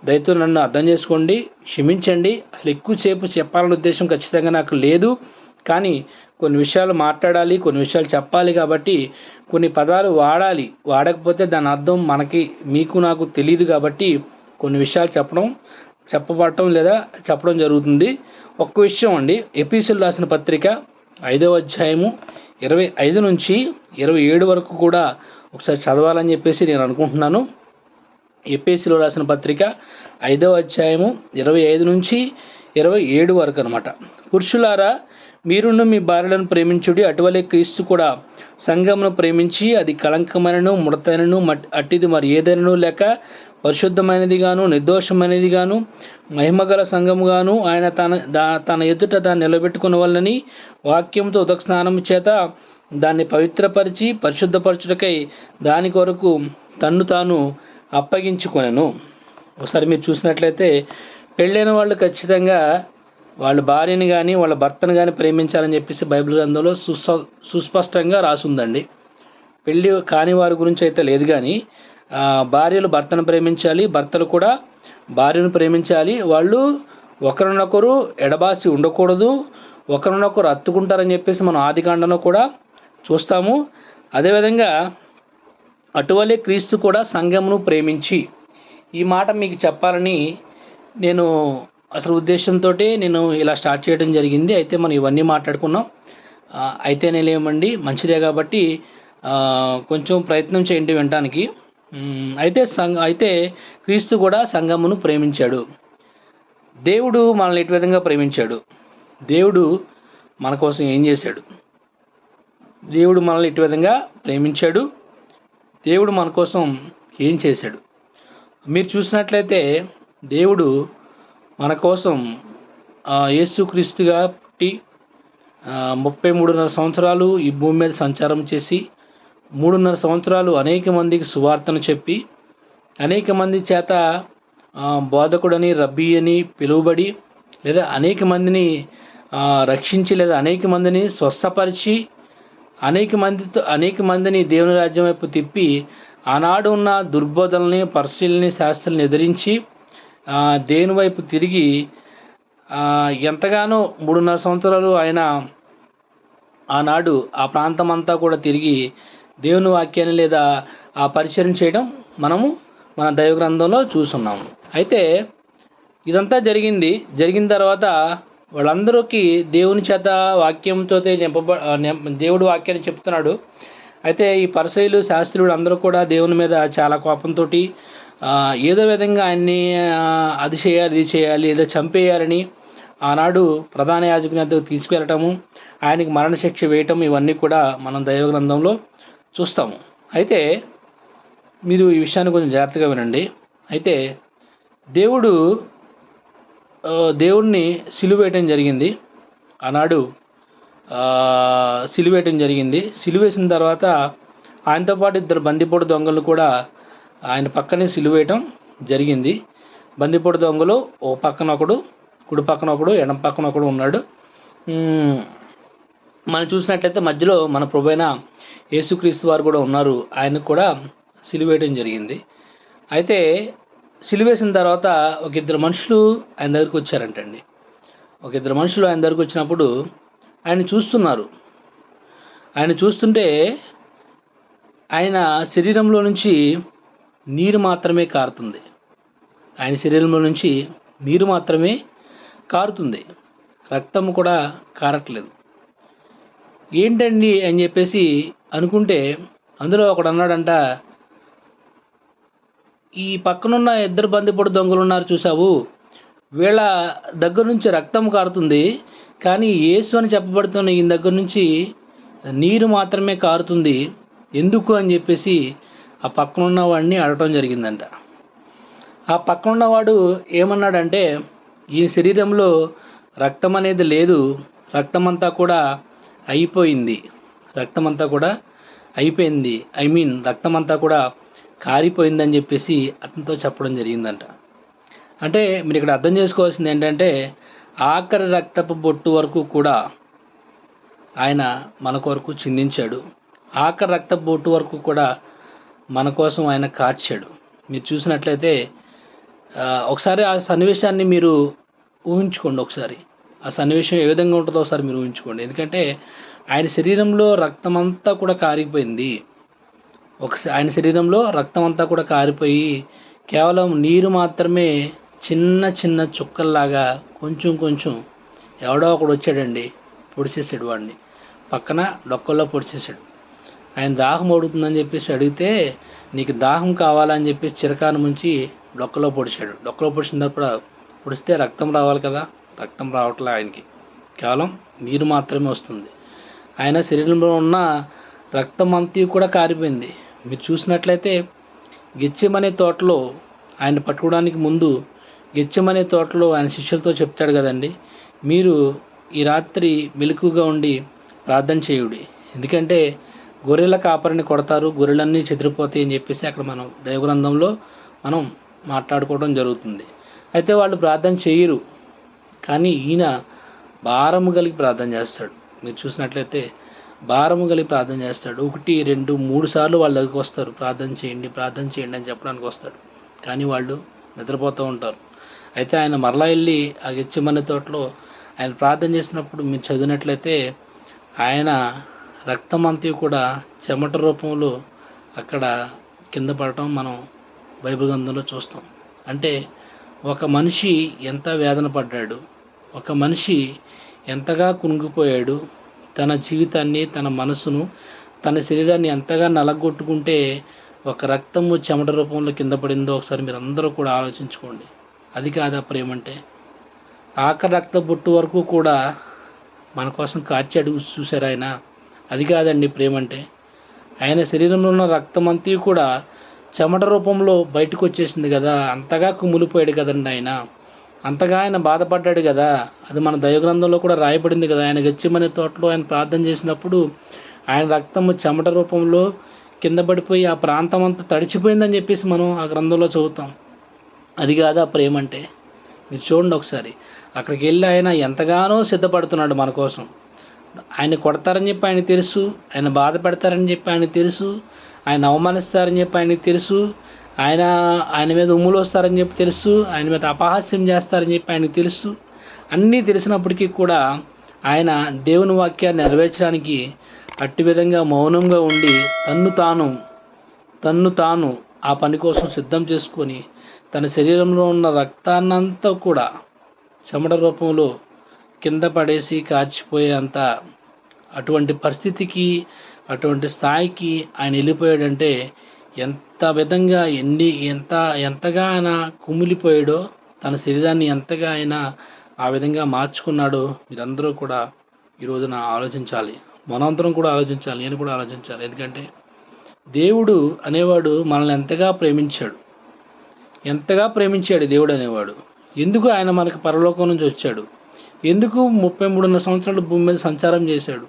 దయతో నన్ను అర్థం చేసుకోండి, క్షమించండి. అసలు ఎక్కువసేపు చెప్పాలనే ఉద్దేశం ఖచ్చితంగా నాకు లేదు. కానీ కొన్ని విషయాలు మాట్లాడాలి, కొన్ని విషయాలు చెప్పాలి. కాబట్టి కొన్ని పదాలు వాడకపోతే దాని అర్థం మీకు నాకు తెలియదు. కాబట్టి కొన్ని విషయాలు చెప్పడం జరుగుతుంది. ఒక్క విషయం అండి, ఎఫెసీయులకు రాసిన పత్రిక 5వ అధ్యాయము 25-27 వరకు కూడా ఒకసారి చదవాలని చెప్పేసి నేను అనుకుంటున్నాను. ఎఫెసీయులకు రాసిన పత్రిక 5వ అధ్యాయము 25-27 వరకు అనమాట. పురుషులారా, మీరును మీ భార్యలను ప్రేమించుడి, అటువలే క్రీస్తు కూడా సంఘమును ప్రేమించి అది కళంకమైనను ముడతైనను అట్టిది మరి ఏదైనను లేక పరిశుద్ధమైనదిగాను నిర్దోషమైనదిగాను మహిమగల సంఘముగాను ఆయన తన ఎదుట దాన్ని నిలబెట్టుకునవలనని వాక్యంతో ఉదక స్నానము చేత దాన్ని పవిత్రపరిచి పరిశుద్ధపరచుటకై దాని కొరకు తన్ను తాను అప్పగించుకొనెను. ఒకసారి మీరు చూసినట్లయితే పెళ్ళైన వాళ్ళు ఖచ్చితంగా వాళ్ళ భార్యని కానీ వాళ్ళ భర్తను కానీ ప్రేమించాలని చెప్పేసి బైబిల్ గ్రంథంలో సుస్పష్టంగా రాసుందండి. పెళ్ళి కాని వారి గురించి అయితే లేదు. కానీ భార్యలు భర్తను ప్రేమించాలి, భర్తలు కూడా భార్యను ప్రేమించాలి. వాళ్ళు ఒకరినొకరు ఎడబాసి ఉండకూడదు, ఒకరినొకరు హత్తుకుంటారని చెప్పేసి మనం ఆదికాండంలో కూడా చూస్తాము. అదేవిధంగా అటువలే క్రీస్తు కూడా సంఘమును ప్రేమించి, ఈ మాట మీకు చెప్పాలని నేను అసలు ఉద్దేశంతో నేను ఇలా స్టార్ట్ చేయడం జరిగింది. అయితే మనం ఇవన్నీ మాట్లాడుకున్నాం. అయితేనే లేమండి, మంచిదే. కాబట్టి కొంచెం ప్రయత్నం చేయండి వినటానికి. అయితే క్రీస్తు కూడా సంఘమును ప్రేమించాడు. దేవుడు మనల్ని ఎటు విధంగా ప్రేమించాడు, దేవుడు మన కోసం ఏం చేశాడు, దేవుడు మనల్ని ఎటు విధంగా ప్రేమించాడు, దేవుడు మన కోసం ఏం చేశాడు. మీరు చూసినట్లయితే దేవుడు మన కోసం యేసుక్రీస్తుగా పుట్టి 33.5 సంవత్సరాలు ఈ భూమి మీద సంచారం చేసి 3.5 సంవత్సరాలు అనేక మందికి సువార్తను చెప్పి అనేక మంది చేత బోధకుడని రబ్బీ అని పిలువబడి లేదా అనేక మందిని రక్షించి లేదా అనేక మందిని స్వస్థపరిచి అనేక మందిని దేవుని రాజ్యం వైపు తిప్పి ఆనాడు ఉన్న దుర్బోధనల్ని పరిశీలనని శాస్త్రాలను ఎదిరించి దేవుని వైపు తిరిగి ఎంతగానో 3.5 సంవత్సరాలు ఆయన ఆనాడు ఆ ప్రాంతం అంతా కూడా తిరిగి దేవుని వాక్యాన్ని లేదా ఆ పరిచయం చేయడం మనము మన దైవ గ్రంథంలో చూస్తున్నాము. అయితే ఇదంతా జరిగిన తర్వాత వాళ్ళందరికీ దేవుని చేత వాక్యంతో దేవుడు వాక్యాన్ని చెప్తున్నాడు. అయితే ఈ పరిసయ్యులు శాస్త్రులు అందరూ కూడా దేవుని మీద చాలా కోపంతో ఏదో విధంగా ఆయన్ని అది చేయాలి ఇది చేయాలి ఏదో చంపేయాలని ఆనాడు ప్రధాన యాజకుని వద్దకు తీసుకువెళ్ళటము, ఆయనకి మరణశిక్ష వేయటం, ఇవన్నీ కూడా మనం దైవ గ్రంథంలో చూస్తాము. అయితే మీరు ఈ విషయాన్ని కొంచెం జాగ్రత్తగా వినండి. అయితే దేవుడిని సిలువేయటం జరిగింది. ఆనాడు సిలువేయటం జరిగింది. సిలువేసిన తర్వాత ఆయనతో పాటు ఇద్దరు బందిపోటు దొంగలను కూడా ఆయన పక్కనే సిలువేయటం జరిగింది. బందిపోటు దొంగలు ఓ పక్కన ఒకడు, కుడి పక్కన ఒకడు, ఎడం పక్కన ఒకడు ఉన్నాడు. మనం చూసినట్లయితే మధ్యలో మన ప్రభువైన యేసుక్రీస్తు వారు కూడా ఉన్నారు. ఆయనకు కూడా సిలువేయటం జరిగింది. అయితే సిలువేసిన తర్వాత ఒక ఇద్దరు మనుషులు ఆయన దగ్గరికి వచ్చారంటండి. ఒక ఇద్దరు మనుషులు ఆయన దగ్గరికి వచ్చినప్పుడు ఆయన చూస్తున్నారు. ఆయన చూస్తుంటే ఆయన శరీరంలో నుంచి నీరు మాత్రమే కారుతుంది. ఆయన శరీరంలో నుంచి నీరు మాత్రమే కారుతుంది, రక్తం కూడా కారట్లేదు. ఏంటండి అని చెప్పేసి అనుకుంటే అందులో ఒకడు అన్నాడంట, ఈ పక్కనున్న ఇద్దరు బందిపోటు దొంగలు ఉన్నారు చూసావు, వీళ్ళ దగ్గర నుంచి రక్తం కారుతుంది, కానీ యేసు అని చెప్పబడుతున్న ఈయన దగ్గర నుంచి నీరు మాత్రమే కారుతుంది, ఎందుకు అని చెప్పేసి ఆ పక్కనున్న వాడిని అడగటం జరిగిందంట. ఆ పక్కనున్నవాడు ఏమన్నాడంటే, ఈ శరీరంలో రక్తం అనేది లేదు, రక్తమంతా కూడా అయిపోయింది, రక్తమంతా కూడా అయిపోయింది, రక్తమంతా కూడా కారిపోయిందని చెప్పేసి అతనితో చెప్పడం జరిగిందంట. అంటే మీరు ఇక్కడ అర్థం చేసుకోవాల్సింది ఏంటంటే, ఆఖరి రక్తపు బొట్టు వరకు కూడా ఆయన మన కొరకు చిందించాడు. ఆఖరి రక్తపు బొట్టు వరకు కూడా మన కోసం ఆయన కార్చాడు. మీరు చూసినట్లయితే ఒకసారి ఆ సన్నివేశాన్ని మీరు ఊహించుకోండి. ఒకసారి ఆ సన్నివేశం ఏ విధంగా ఉంటుందో ఒకసారి మీరు ఊహించుకోండి. ఎందుకంటే ఆయన శరీరంలో రక్తమంతా కూడా కారిపోయింది. ఆయన శరీరంలో రక్తం అంతా కూడా కారిపోయి కేవలం నీరు మాత్రమే చిన్న చిన్న చుక్కల్లాగా కొంచెం కొంచెం ఎవడో ఒకడు వచ్చాడండి, పొడిచేసాడు వాడిని, పక్కన డొక్కల్లో పొడిచేసాడు. ఆయన దాహం అడుగుతుందని చెప్పేసి అడిగితే, నీకు దాహం కావాలని చెప్పేసి చిరకాను ముంచి డొక్కలో పొడిచాడు. డొక్కలో పొడిచినప్పుడు పొడిస్తే రక్తం రావాలి కదా, రక్తం రావట్లే, ఆయనకి కేవలం నీరు మాత్రమే వస్తుంది. ఆయన శరీరంలో ఉన్న రక్తం అంతా కూడా కారిపోయింది. మీరు చూసినట్లయితే గెత్సేమనే తోటలో ఆయన పట్టుకోవడానికి ముందు గెత్సేమనే తోటలో ఆయన శిష్యులతో చెప్తాడు కదండి, మీరు ఈ రాత్రి మెలకుగా ఉండి ప్రార్థన చేయుడి, ఎందుకంటే గొర్రెల కాపరిని కొడతారు, గొర్రెలన్నీ చెదిరిపోతాయి అని చెప్పేసి అక్కడ మనం దైవగ్రంథంలో మనం మాట్లాడుకోవడం జరుగుతుంది. అయితే వాళ్ళు ప్రార్థన చేయరు, కానీ ఈయన భారము కలిగి ప్రార్థన చేస్తాడు. మీరు చూసినట్లయితే భారము కలిగి ప్రార్థన చేస్తాడు. 1, 2, 3 సార్లు వాళ్ళ దగ్గరికి వస్తారు, ప్రార్థన చేయండి ప్రార్థన చేయండి అని చెప్పడానికి వస్తాడు. కానీ వాళ్ళు నిద్రపోతూ ఉంటారు. అయితే ఆయన మరలా వెళ్ళి ఆ గెత్సేమనే తోటలో ఆయన ప్రార్థన చేసినప్పుడు మీరు చదివినట్లయితే ఆయన రక్తం అంతా కూడా చెమట రూపంలో అక్కడ కింద పడటం మనం బైబిల్ గ్రంథంలో చూస్తాం. అంటే ఒక మనిషి ఎంత వేదన పడ్డాడు, ఒక మనిషి ఎంతగా కుంగిపోయాడు, తన జీవితాన్ని, తన మనసును, తన శరీరాన్ని ఎంతగా నలగొట్టుకుంటే ఒక రక్తము చెమట రూపంలో కింద పడిందో ఒకసారి మీరు అందరూ కూడా ఆలోచించుకోండి. అది కాదా ప్రేమ అంటే? ఆఖరి రక్త బొట్టు వరకు కూడా మన కోసం కార్చాడు చూశారు ఆయన. అది కాదండి ప్రేమ అంటే. ఆయన శరీరంలో ఉన్న రక్తమంతా కూడా చెమట రూపంలో బయటకు వచ్చేసింది కదా, అంతగా కుమిలిపోయాడు కదండి ఆయన, అంతగా ఆయన బాధపడ్డాడు కదా. అది మన దైవగ్రంథంలో కూడా రాయబడింది కదా. ఆయన గెత్సేమనే తోటలో ఆయన ప్రార్థన చేసినప్పుడు ఆయన రక్తము చెమట రూపంలో కింద పడిపోయి ఆ ప్రాంతం అంతా తడిచిపోయిందని చెప్పేసి మనం ఆ గ్రంథంలో చదువుతాం. అది కాదా ప్రేమ అంటే? మీరు చూడండి ఒకసారి. అక్కడికి వెళ్ళి ఆయన ఎంతగానో సిద్ధపడుతున్నాడు మన కోసం. ఆయన కొడతారని చెప్పి ఆయనకు తెలుసు, ఆయన బాధ పెడతారని చెప్పి ఆయనకు తెలుసు, ఆయన అవమానిస్తారని చెప్పి ఆయనకు తెలుసు, ఆయన మీద ఉమ్ములు వస్తారని చెప్పి తెలుసు, ఆయన మీద అపహాస్యం చేస్తారని చెప్పి ఆయనకు తెలుసు. అన్నీ తెలిసినప్పటికీ కూడా ఆయన దేవుని వాక్యాన్ని నెరవేర్చడానికి అట్టి విధంగా మౌనంగా ఉండి తన్ను తాను ఆ పని కోసం సిద్ధం చేసుకొని తన శరీరంలో ఉన్న రక్తాన్నంతా కూడా చెమట రూపంలో కింద పడేసి కాచిపోయే అంత అటువంటి పరిస్థితికి, అటువంటి స్థాయికి ఆయన వెళ్ళిపోయాడంటే ఎంత విధంగా ఎంతగా ఆయన కుమిలిపోయాడో, తన శరీరాన్ని ఎంతగా ఆయన ఆ విధంగా మార్చుకున్నాడో మీరందరూ కూడా ఈ రోజున ఆలోచించాలి. మనందరం కూడా ఆలోచించాలి. నేను కూడా ఆలోచించాలి. ఎందుకంటే దేవుడు అనేవాడు మనల్ని ఎంతగా ప్రేమించాడు దేవుడు అనేవాడు. ఎందుకు ఆయన మనకు పరలోకం నుంచి వచ్చాడు? ఎందుకు 33.5 సంవత్సరాలు భూమి మీద సంచారం చేశాడు?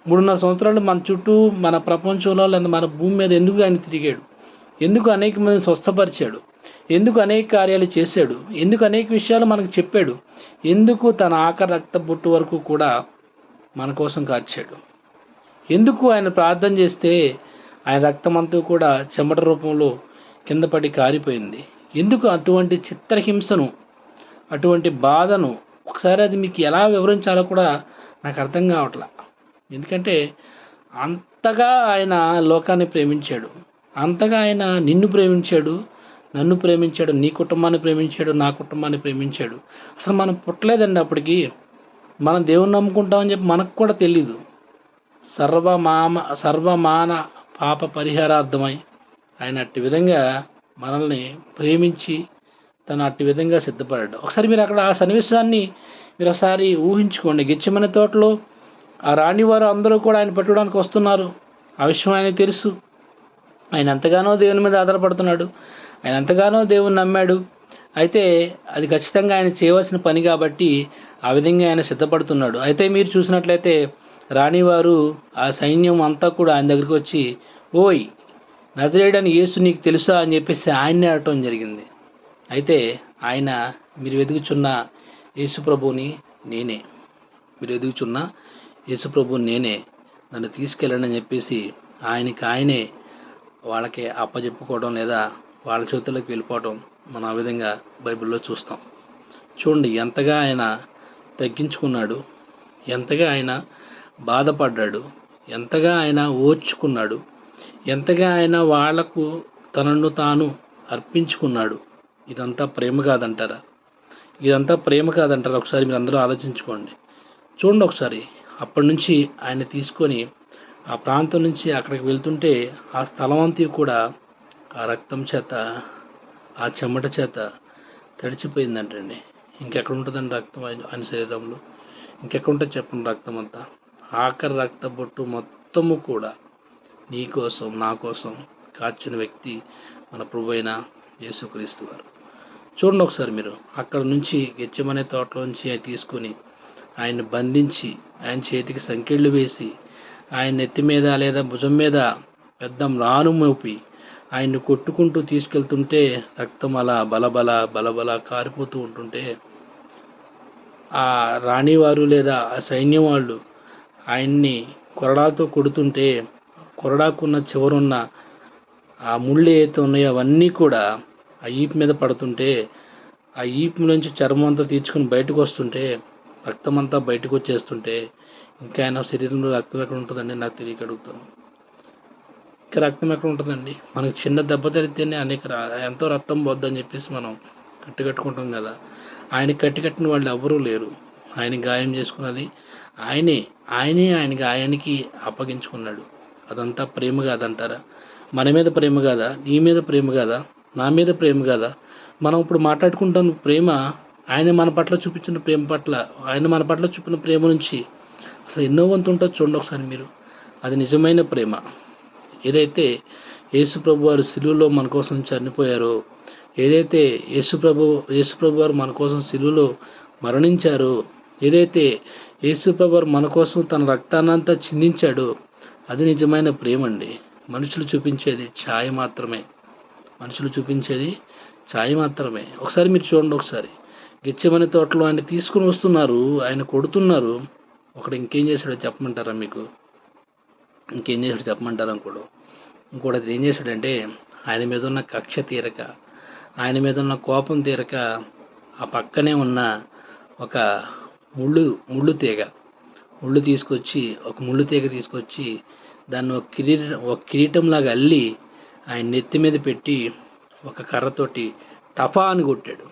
3.5 సంవత్సరాలు మన చుట్టూ, మన ప్రపంచంలో లేదా మన భూమి మీద ఎందుకు ఆయన తిరిగాడు? ఎందుకు అనేక మందిని స్వస్థపరిచాడు? ఎందుకు అనేక కార్యాలు చేశాడు? ఎందుకు అనేక విషయాలు మనకు చెప్పాడు? ఎందుకు తన ఆఖరి రక్త బొట్టు వరకు కూడా మన కోసం కార్చాడు? ఎందుకు ఆయన ప్రార్థన చేస్తే ఆయన రక్తమంతా కూడా చెమట రూపంలో కింద పడి కారిపోయింది? ఎందుకు అటువంటి చిత్రహింసను, అటువంటి బాధను ఒకసారి అది మీకు ఎలా వివరించాలో కూడా నాకు అర్థం కావట్లా. ఎందుకంటే అంతగా ఆయన లోకాన్ని ప్రేమించాడు, అంతగా ఆయన నిన్ను ప్రేమించాడు, నన్ను ప్రేమించాడు, నీ కుటుంబాన్ని ప్రేమించాడు, నా కుటుంబాన్ని ప్రేమించాడు. అసలు మనం పుట్టలేదండి అప్పటికి. మనం దేవుణ్ణి నమ్ముకుంటామని చెప్పి మనకు కూడా తెలీదు. సర్వమాన పాప పరిహారార్థమై ఆయన అట్టి విధంగా మనల్ని ప్రేమించి తను అట్టి విధంగా సిద్ధపడ్డాడు. ఒకసారి మీరు అక్కడ ఆ సన్నివేశాన్ని మీరు ఒకసారి ఊహించుకోండి. గెత్సేమనే తోటలో ఆ రాణివారు అందరూ కూడా ఆయన పట్టుకోవడానికి వస్తున్నారు. ఆ విషయం ఆయనకు తెలుసు. ఆయన ఎంతగానో దేవుని మీద ఆధారపడుతున్నాడు, ఆయన ఎంతగానో దేవుని నమ్మాడు. అయితే అది ఖచ్చితంగా ఆయన చేయవలసిన పని కాబట్టి ఆ విధంగా ఆయన సిద్ధపడుతున్నాడు. అయితే మీరు చూసినట్లయితే రాణివారు ఆ సైన్యం అంతా కూడా ఆయన దగ్గరికి వచ్చి, ఓయ్ నజరేయుడైన యేసు నీకు తెలుసా అని చెప్పేసి ఆయన్నే అడగటం జరిగింది. అయితే ఆయన, మీరు వెతుకుచున్న యేసు ప్రభువుని నేనే, నన్ను తీసుకెళ్ళండి అని చెప్పేసి ఆయనే వాళ్ళకి అప్పచెప్పుకోవడం లేదా వాళ్ళ చేతుల్లోకి వెళ్ళిపోవడం మనం ఆ విధంగా బైబిల్లో చూస్తాం. చూడండి ఎంతగా ఆయన తగ్గించుకున్నాడు, ఎంతగా ఆయన బాధపడ్డాడు, ఎంతగా ఆయన ఓర్చుకున్నాడు, ఎంతగా ఆయన వాళ్లకు తనను తాను అర్పించుకున్నాడు. ఇదంతా ప్రేమ కాదంటారా? ఒకసారి మీరు అందరూ ఆలోచించుకోండి. చూడండి ఒకసారి. అప్పటి నుంచి ఆయన తీసుకొని ఆ ప్రాంతం నుంచి అక్కడికి వెళ్తుంటే ఆ స్థలం అంతా కూడా ఆ రక్తం చేత, ఆ చెమట చేత తడిచిపోయిందంటండి. ఇంకెక్కడ ఉంటుందండి రక్తం ఆయన శరీరంలో? ఇంకెక్కడ ఉంటుంది చెప్పండి రక్తం అంతా? ఆఖరి రక్త బొట్టు మొత్తము కూడా నీ కోసం, నా కోసం కార్చిన వ్యక్తి మన ప్రభువైన యేసుక్రీస్తు వారు. చూడండి ఒకసారి మీరు. అక్కడ నుంచి గెత్సేమనే తోటలోంచి ఆయన తీసుకొని ఆయన్ని బంధించి, ఆయన చేతికి సంకెళ్ళు వేసి, ఆయన నెత్తి మీద లేదా భుజం మీద పెద్ద మ్రాను మోపి ఆయన్ని కొట్టుకుంటూ తీసుకెళ్తుంటే రక్తం అలా బలబల కారిపోతూ ఉంటుంటే ఆ రాణివారు లేదా ఆ సైన్యం వాళ్ళు ఆయన్ని కొరడాతో కొడుతుంటే, కొరడాకున్న చివరున్న ఆ ముళ్ళు ఏవైతే ఉన్నాయో అవన్నీ కూడా ఆ ఈపు మీద పడుతుంటే, ఆ ఈపు నుంచి చర్మం అంతా తీర్చుకొని బయటకు వస్తుంటే, రక్తం అంతా బయటకు వచ్చేస్తుంటే, ఇంకా ఆయన శరీరంలో రక్తం ఎక్కడ ఉంటుందండి? నాకు తెలియక అడుగుతాను. ఇంకా రక్తం ఎక్కడ ఉంటుందండి? మనకు చిన్న దెబ్బ తగిలితేనే ఎంతో రక్తం పోద్దని చెప్పేసి మనం కట్టుకుంటాం కదా. ఆయనకి కట్టిన వాళ్ళు ఎవరూ లేరు. ఆయన గాయం చేసుకున్నది ఆయనే ఆయన గాయానికి అప్పగించుకున్నాడు. అదంతా ప్రేమ కాదంటారా? మన మీద ప్రేమ కాదా? నీ మీద ప్రేమ కాదా? నా మీద ప్రేమ కాదా? మనం ఇప్పుడు మాట్లాడుకుంటున్న ప్రేమ ఆయన మన పట్ల చూపించిన ప్రేమ పట్ల, ఆయన మన పట్ల చూపిన ప్రేమ నుంచి అసలు ఎన్నో వంతు ఉంటుందో చూడండి ఒకసారి మీరు. అది నిజమైన ప్రేమ. ఏదైతే యేసు ప్రభు వారు సిలువలో మన కోసం చనిపోయారో, ఏదైతే యేసు ప్రభు వారు మన కోసం సిలువలో మరణించారో, ఏదైతే యేసు ప్రభు వారు మన కోసం తన రక్తాన్నంతా చిందించాడో, అది నిజమైన ప్రేమ అండి. మనుషులు చూపించేది ఛాయ మాత్రమే. ఒకసారి మీరు చూడండి. ఒకసారి గెత్సేమనే తోటలో ఆయన తీసుకుని వస్తున్నారు, ఆయన కొడుతున్నారు. ఒకడు ఇంకేం చేశాడో చెప్పమంటారా మీకు? ఇంకోటి ఏం చేశాడంటే, ఆయన మీద ఉన్న కక్ష తీరక, ఆయన మీద ఉన్న కోపం తీరక ఆ పక్కనే ఉన్న ఒక ముళ్ళు తీగ తీసుకొచ్చి దాన్ని ఒక కిరీటంలాగా అల్లి ఆయన నెత్తి మీద పెట్టి ఒక కర్రతోటి టఫా అని కొట్టాడు.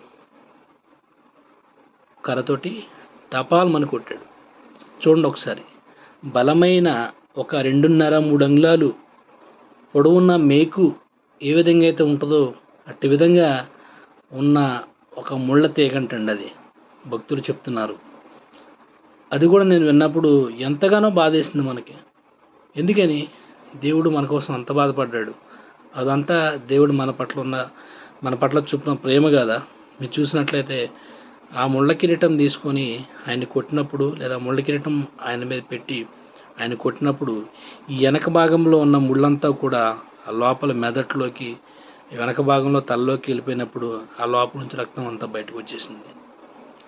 టపాల్మని కొట్టాడు. చూడండి ఒకసారి, బలమైన ఒక 2.5-3 అంగుళాలు పొడవున్న మేకు ఏ విధంగా అయితే ఉంటుందో అట్టి విధంగా ఉన్న ఒక ముళ్ళ తీగంటండి అది. భక్తులు చెప్తున్నారు. అది కూడా నేను విన్నప్పుడు ఎంతగానో బాధేసింది మనకి. ఎందుకని? దేవుడు మన కోసం అంత బాధపడ్డాడు. అదంతా దేవుడు మన పట్ల చూపిన ప్రేమ కదా. మీరు చూసినట్లయితే ఆ ముళ్ళ కిరీటం తీసుకొని ఆయన్ని కొట్టినప్పుడు, లేదా ముళ్ళ కిరీటం ఆయన మీద పెట్టి ఆయన కొట్టినప్పుడు, ఈ వెనక భాగంలో ఉన్న ముళ్ళంతా కూడా ఆ లోపల మెదట్లోకి, వెనక భాగంలో తలలోకి వెళ్ళిపోయినప్పుడు ఆ లోపల నుంచి రక్తం అంతా బయటకు వచ్చేసింది.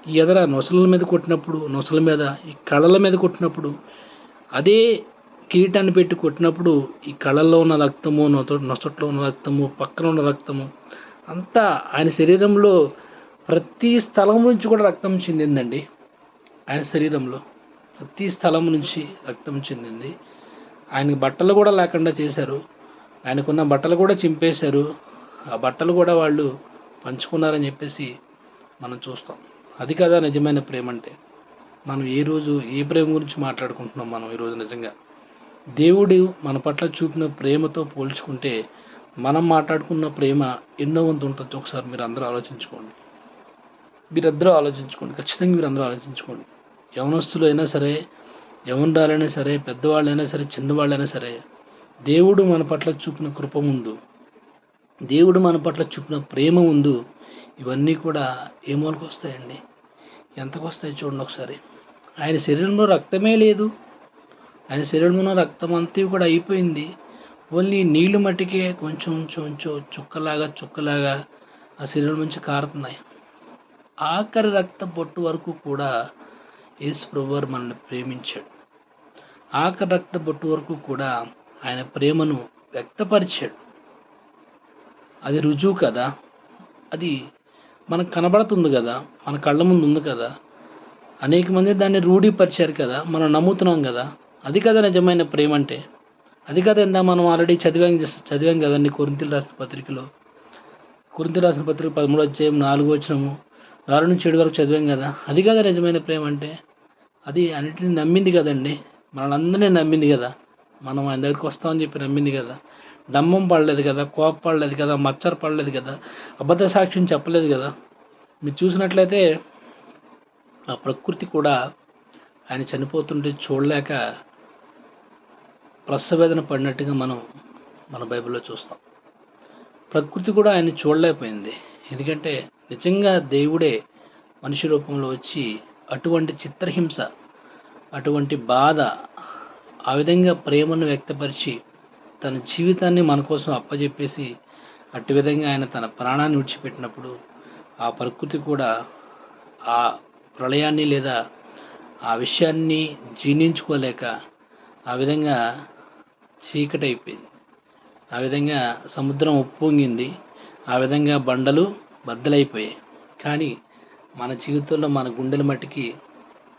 ఈ ఎదర నొసల మీద కొట్టినప్పుడు, నొసల మీద, ఈ కళ్ళల మీద కొట్టినప్పుడు, అదే కిరీటాన్ని పెట్టి కొట్టినప్పుడు ఈ కళ్ళల్లో ఉన్న రక్తము, నొసట్లో ఉన్న రక్తము, పక్కన ఉన్న రక్తము అంతా ఆయన శరీరంలో ప్రతి స్థలం నుంచి కూడా రక్తం చెందిందండి. ఆయన శరీరంలో ప్రతి స్థలం నుంచి రక్తం చెందింది. ఆయనకి బట్టలు కూడా లేకుండా చేశారు. ఆయనకున్న బట్టలు కూడా చింపేశారు. ఆ బట్టలు కూడా వాళ్ళు పంచుకున్నారని చెప్పేసి మనం చూస్తాం. అది కదా నిజమైన ప్రేమ అంటే. మనం ఏ ప్రేమ గురించి మాట్లాడుకుంటున్నాం మనం ఈరోజు? నిజంగా దేవుడు మన పట్ల చూపిన ప్రేమతో పోల్చుకుంటే మనం మాట్లాడుకున్న ప్రేమ ఎన్నో వంతు ఉంటుంది. ఒకసారి మీరు అందరూ ఆలోచించుకోండి. ఖచ్చితంగా మీరందరూ ఆలోచించుకోండి. యవనస్తులు అయినా సరే, యవనరాలైనా సరే, పెద్దవాళ్ళైనా సరే, చిన్నవాళ్ళైనా సరే, దేవుడు మన పట్ల చూపిన కృప ముందు, దేవుడు మన పట్ల చూపిన ప్రేమ ముందు ఇవన్నీ కూడా ఏ మూలకు వస్తాయండి? ఎంతకు వస్తాయి చూడండి ఒకసారి. ఆయన శరీరంలో రక్తమే లేదు. ఆయన శరీరంలో రక్తం అంతా కూడా అయిపోయింది. ఓన్లీ నీళ్లు మట్టికే కొంచెం చుక్కలాగా ఆ శరీరం నుంచి కారుతున్నాయి. ఆఖరి రక్త బొట్టు వరకు కూడా యేసు ప్రభువారు మనల్ని ప్రేమించాడు. ఆఖరి రక్త బొట్టు వరకు కూడా ఆయన ప్రేమను వ్యక్తపరిచాడు. అది రుజువు కదా. అది మనకు కనబడుతుంది కదా, మన కళ్ళ ముందు ఉంది కదా. అనేక మంది దాన్ని రూఢీపరిచారు కదా, మనం నమ్ముతున్నాం కదా. అది కదా నిజమైన ప్రేమ అంటే. అది కదా మనం ఆల్రెడీ చదివాం కదండి కొరింథీయులకు రాసిన పత్రికలో. కొరింథీయులకు రాసిన పత్రిక 13వ అధ్యాయం 4వ వచనము 4 నుంచి 7 వరకు చదివాం కదా. అది కదా నిజమైన ప్రేమ అంటే. అది అన్నిటిని నమ్మింది కదండి, మనల్ని అందరినీ నమ్మింది కదా. మనం ఆయన దగ్గరికి వస్తామని చెప్పి నమ్మింది కదా. డంబం పడలేదు కదా, కోప పడలేదు కదా, మచ్చర పడలేదు కదా, అబద్ధ సాక్ష్యం చెప్పలేదు కదా. మీరు చూసినట్లయితే ఆ ప్రకృతి కూడా ఆయన చనిపోతుంటే చూడలేక ప్రసవేదన పడినట్టుగా మనం మన బైబిల్లో చూస్తాం. ప్రకృతి కూడా ఆయన చూడలేకపోయింది. ఎందుకంటే నిజంగా దేవుడే మనిషి రూపంలో వచ్చి అటువంటి చిత్రహింస, అటువంటి బాధ, ఆ విధంగా ప్రేమను వ్యక్తపరిచి తన జీవితాన్ని మన కోసం అప్పజెప్పేసి అట్టి విధంగా ఆయన తన ప్రాణాన్ని విడిచిపెట్టినప్పుడు ఆ ప్రకృతి కూడా ఆ ప్రళయాన్ని లేదా ఆ విషయాన్ని జీర్ణించుకోలేక ఆ విధంగా చీకటి అయిపోయింది. ఆ విధంగా సముద్రం ఉప్పొంగింది. ఆ విధంగా బండలు బద్దలైపోయాయి. కానీ మన జీవితంలో మన గుండెల మట్టికి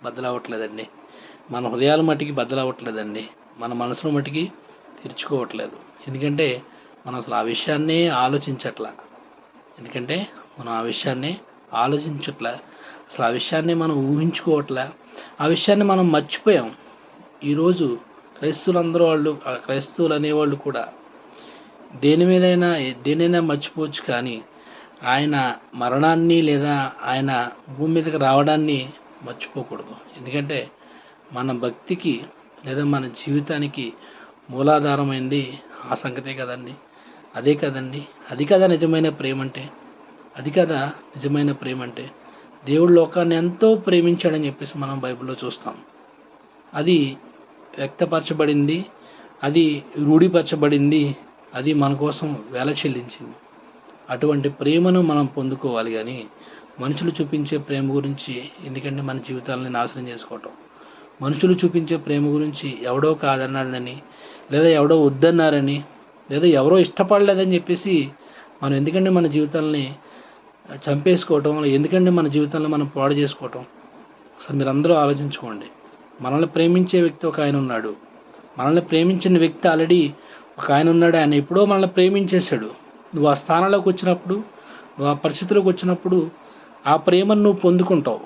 బద్దలవ్వట్లేదండి. మన హృదయాల మట్టికి బద్దలవ్వట్లేదండి. మన మనసుల మట్టికి తెరుచుకోవట్లేదు. ఎందుకంటే మనం అసలు ఆ విషయాన్నే ఆలోచించట్లా. అసలు ఆ విషయాన్ని మనం ఊహించుకోవట్లే. ఆ విషయాన్ని మనం మర్చిపోయాం. ఈరోజు క్రైస్తవులు అనేవాళ్ళు కూడా దేనైనా మర్చిపోవచ్చు, కానీ ఆయన మరణాన్ని లేదా ఆయన భూమి మీదకి రావడాన్ని మర్చిపోకూడదు. ఎందుకంటే మన భక్తికి లేదా మన జీవితానికి మూలాధారమైంది ఆ సంగతే కదండి. అది కదా నిజమైన ప్రేమ అంటే. దేవుడు లోకాన్ని ఎంతో ప్రేమించాడని చెప్పేసి మనం బైబిల్లో చూస్తాం. అది వ్యక్తపరచబడింది, అది రూఢీపరచబడింది, అది మన కోసం వెల చెల్లించింది. అటువంటి ప్రేమను మనం పొందుకోవాలి. కానీ మనుషులు చూపించే ప్రేమ గురించి ఎందుకంటే మన జీవితాలని నాశనం చేసుకోవటం. మనుషులు చూపించే ప్రేమ గురించి ఎవడో కాదన్నాడని, లేదా ఎవడో వద్దన్నారని, లేదా ఎవరో ఇష్టపడలేదని చెప్పేసి మనం ఎందుకంటే మన జీవితాలని చంపేసుకోవటం, ఎందుకంటే మన జీవితాలను మనం పాడు చేసుకోవటం. అసలు మీరు అందరూ ఆలోచించుకోండి. మనల్ని ప్రేమించే వ్యక్తి ఒక ఆయన ఉన్నాడు. మనల్ని ప్రేమించిన వ్యక్తి ఆల్రెడీ ఒక ఆయన ఉన్నాడు. ఆయన ఎప్పుడో మనల్ని ప్రేమించేశాడు. నువ్వు ఆ స్థానంలోకి వచ్చినప్పుడు, నువ్వు ఆ పరిస్థితిలోకి వచ్చినప్పుడు ఆ ప్రేమను నువ్వు పొందుకుంటావు.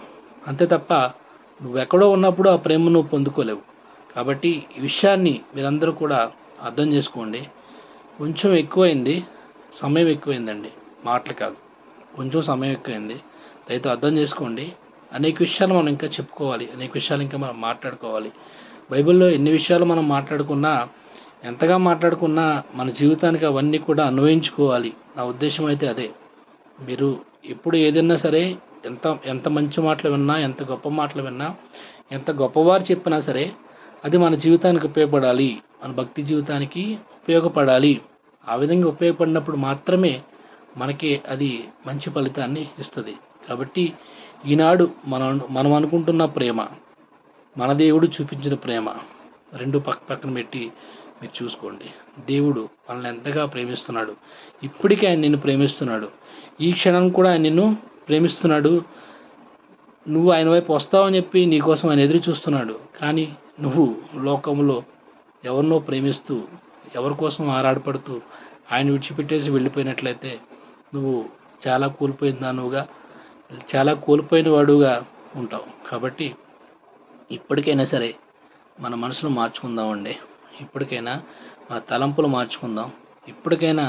అంతే తప్ప నువ్వెక్కడో ఉన్నప్పుడు ఆ ప్రేమ నువ్వు పొందుకోలేవు. కాబట్టి ఈ విషయాన్ని మీరందరూ కూడా అర్థం చేసుకోండి. కొంచెం ఎక్కువైంది, సమయం ఎక్కువైందండి, మాటలు కాదు. కొంచెం సమయం ఎక్కువైంది. దయతో అర్థం చేసుకోండి. అనేక విషయాలు మనం ఇంకా చెప్పుకోవాలి. అనేక విషయాలు ఇంకా మనం మాట్లాడుకోవాలి. బైబిల్‌లో ఎన్ని విషయాలు మనం మాట్లాడుకున్నా, ఎంతగా మాట్లాడుకున్నా మన జీవితానికి అవన్నీ కూడా అన్వయించుకోవాలి. నా ఉద్దేశ్యం అయితే అదే. మీరు ఎప్పుడు ఏదైనా సరే ఎంత ఎంత మంచి మాటలు విన్నా, ఎంత గొప్ప మాటలు విన్నా, ఎంత గొప్పవారు చెప్పినా సరే అది మన జీవితానికి ఉపయోగపడాలి. మన భక్తి జీవితానికి ఉపయోగపడాలి. ఆ విధంగా ఉపయోగపడినప్పుడు మాత్రమే మనకి అది మంచి ఫలితాన్ని ఇస్తది. కాబట్టి ఈనాడు మనం అనుకుంటున్న ప్రేమ, మన దేవుడు చూపించిన ప్రేమ 2 పక్కన పెట్టి మీరు చూసుకోండి. దేవుడు మనల్ని ఎంతగా ప్రేమిస్తున్నాడు. ఇప్పటికే ఆయన నిన్ను ప్రేమిస్తున్నాడు. ఈ క్షణం కూడా ఆయన నిన్ను ప్రేమిస్తున్నాడు. నువ్వు ఆయన వైపు వస్తావని చెప్పి నీకోసం ఆయన ఎదురు చూస్తున్నాడు. కానీ నువ్వు లోకంలో ఎవరినో ప్రేమిస్తూ, ఎవరి కోసం ఆరాటపడుతూ ఆయన విడిచిపెట్టేసి వెళ్ళిపోయినట్లయితే నువ్వు చాలా కోల్పోయిన దానివిగా, చాలా కోల్పోయిన వాడుగా ఉంటావు. కాబట్టి ఇప్పటికైనా సరే మన మనసును మార్చుకుందామండి. ఇప్పటికైనా మన తలంపులు మార్చుకుందాం. ఇప్పటికైనా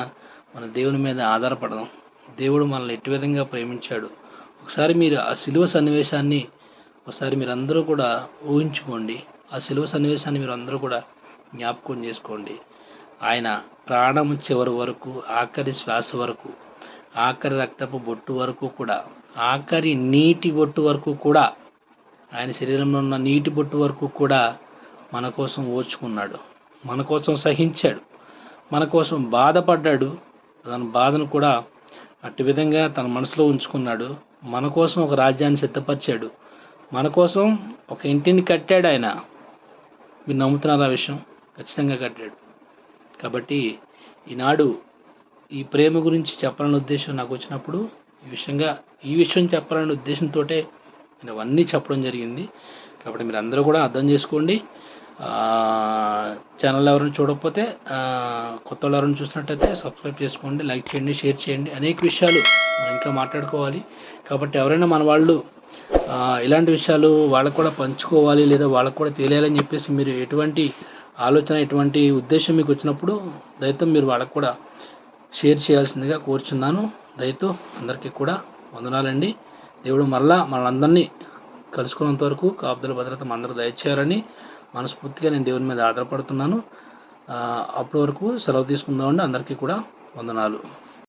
మన దేవుని మీద ఆధారపడదాం. దేవుడు మనల్ని ఎట్టి విధంగా ప్రేమించాడు. ఒకసారి మీరు ఆ సిలువ సన్నివేశాన్ని ఒకసారి మీరందరూ కూడా ఊహించుకోండి. ఆ సిలువ సన్నివేశాన్ని మీరందరూ కూడా జ్ఞాపకం చేసుకోండి. ఆయన ప్రాణం చివరి వరకు, ఆఖరి శ్వాస వరకు, ఆఖరి రక్తపు బొట్టు వరకు కూడా, ఆఖరి నీటి బొట్టు వరకు కూడా, ఆయన శరీరంలో ఉన్న నీటి బొట్టు వరకు కూడా మన కోసం ఓర్చుకున్నాడు. మన కోసం సహించాడు. మన కోసం బాధపడ్డాడు. తన బాధను కూడా అట్టి విధంగా తన మనసులో ఉంచుకున్నాడు. మన కోసం ఒక రాజ్యాన్ని సిద్ధపరిచాడు. మన కోసం ఒక ఇంటిని కట్టాడు ఆయన. మీరు నమ్ముతున్నారు ఆ విషయం? ఖచ్చితంగా కట్టాడు. కాబట్టి ఈనాడు ఈ ప్రేమ గురించి చెప్పాలనే ఉద్దేశం నాకు వచ్చినప్పుడు ఈ విషయం చెప్పాలనే ఉద్దేశంతో నేను అవన్నీ చెప్పడం జరిగింది. కాబట్టి మీరు అందరూ కూడా అర్థం చేసుకోండి. ఛానల్ ఎవరైనా చూడకపోతే కొత్త వాళ్ళు ఎవరైనా చూసినట్టయితే సబ్స్క్రైబ్ చేసుకోండి, లైక్ చేయండి, షేర్ చేయండి. అనేక విషయాలు మనం ఇంకా మాట్లాడుకోవాలి. కాబట్టి ఎవరైనా మన వాళ్ళు ఇలాంటి విషయాలు వాళ్ళకు కూడా పంచుకోవాలి, లేదా వాళ్ళకు కూడా తెలియాలని చెప్పేసి మీరు ఎటువంటి ఆలోచన, ఎటువంటి ఉద్దేశం మీకు వచ్చినప్పుడు దయతో మీరు వాళ్ళకు కూడా షేర్ చేయాల్సిందిగా కోరుచున్నాను. దయతో అందరికీ కూడా వందనాలండి. దేవుడు మరలా మనందరినీ కలుసుకున్నంత వరకు కాపుదల భద్రత అందరూ దయచేయాలని మనస్ఫూర్తిగా నేను దేవుని మీద ఆధారపడుతున్నాను. అప్పటి వరకు సెలవు తీసుకుందామండి. అందరికీ కూడా వందనాలు.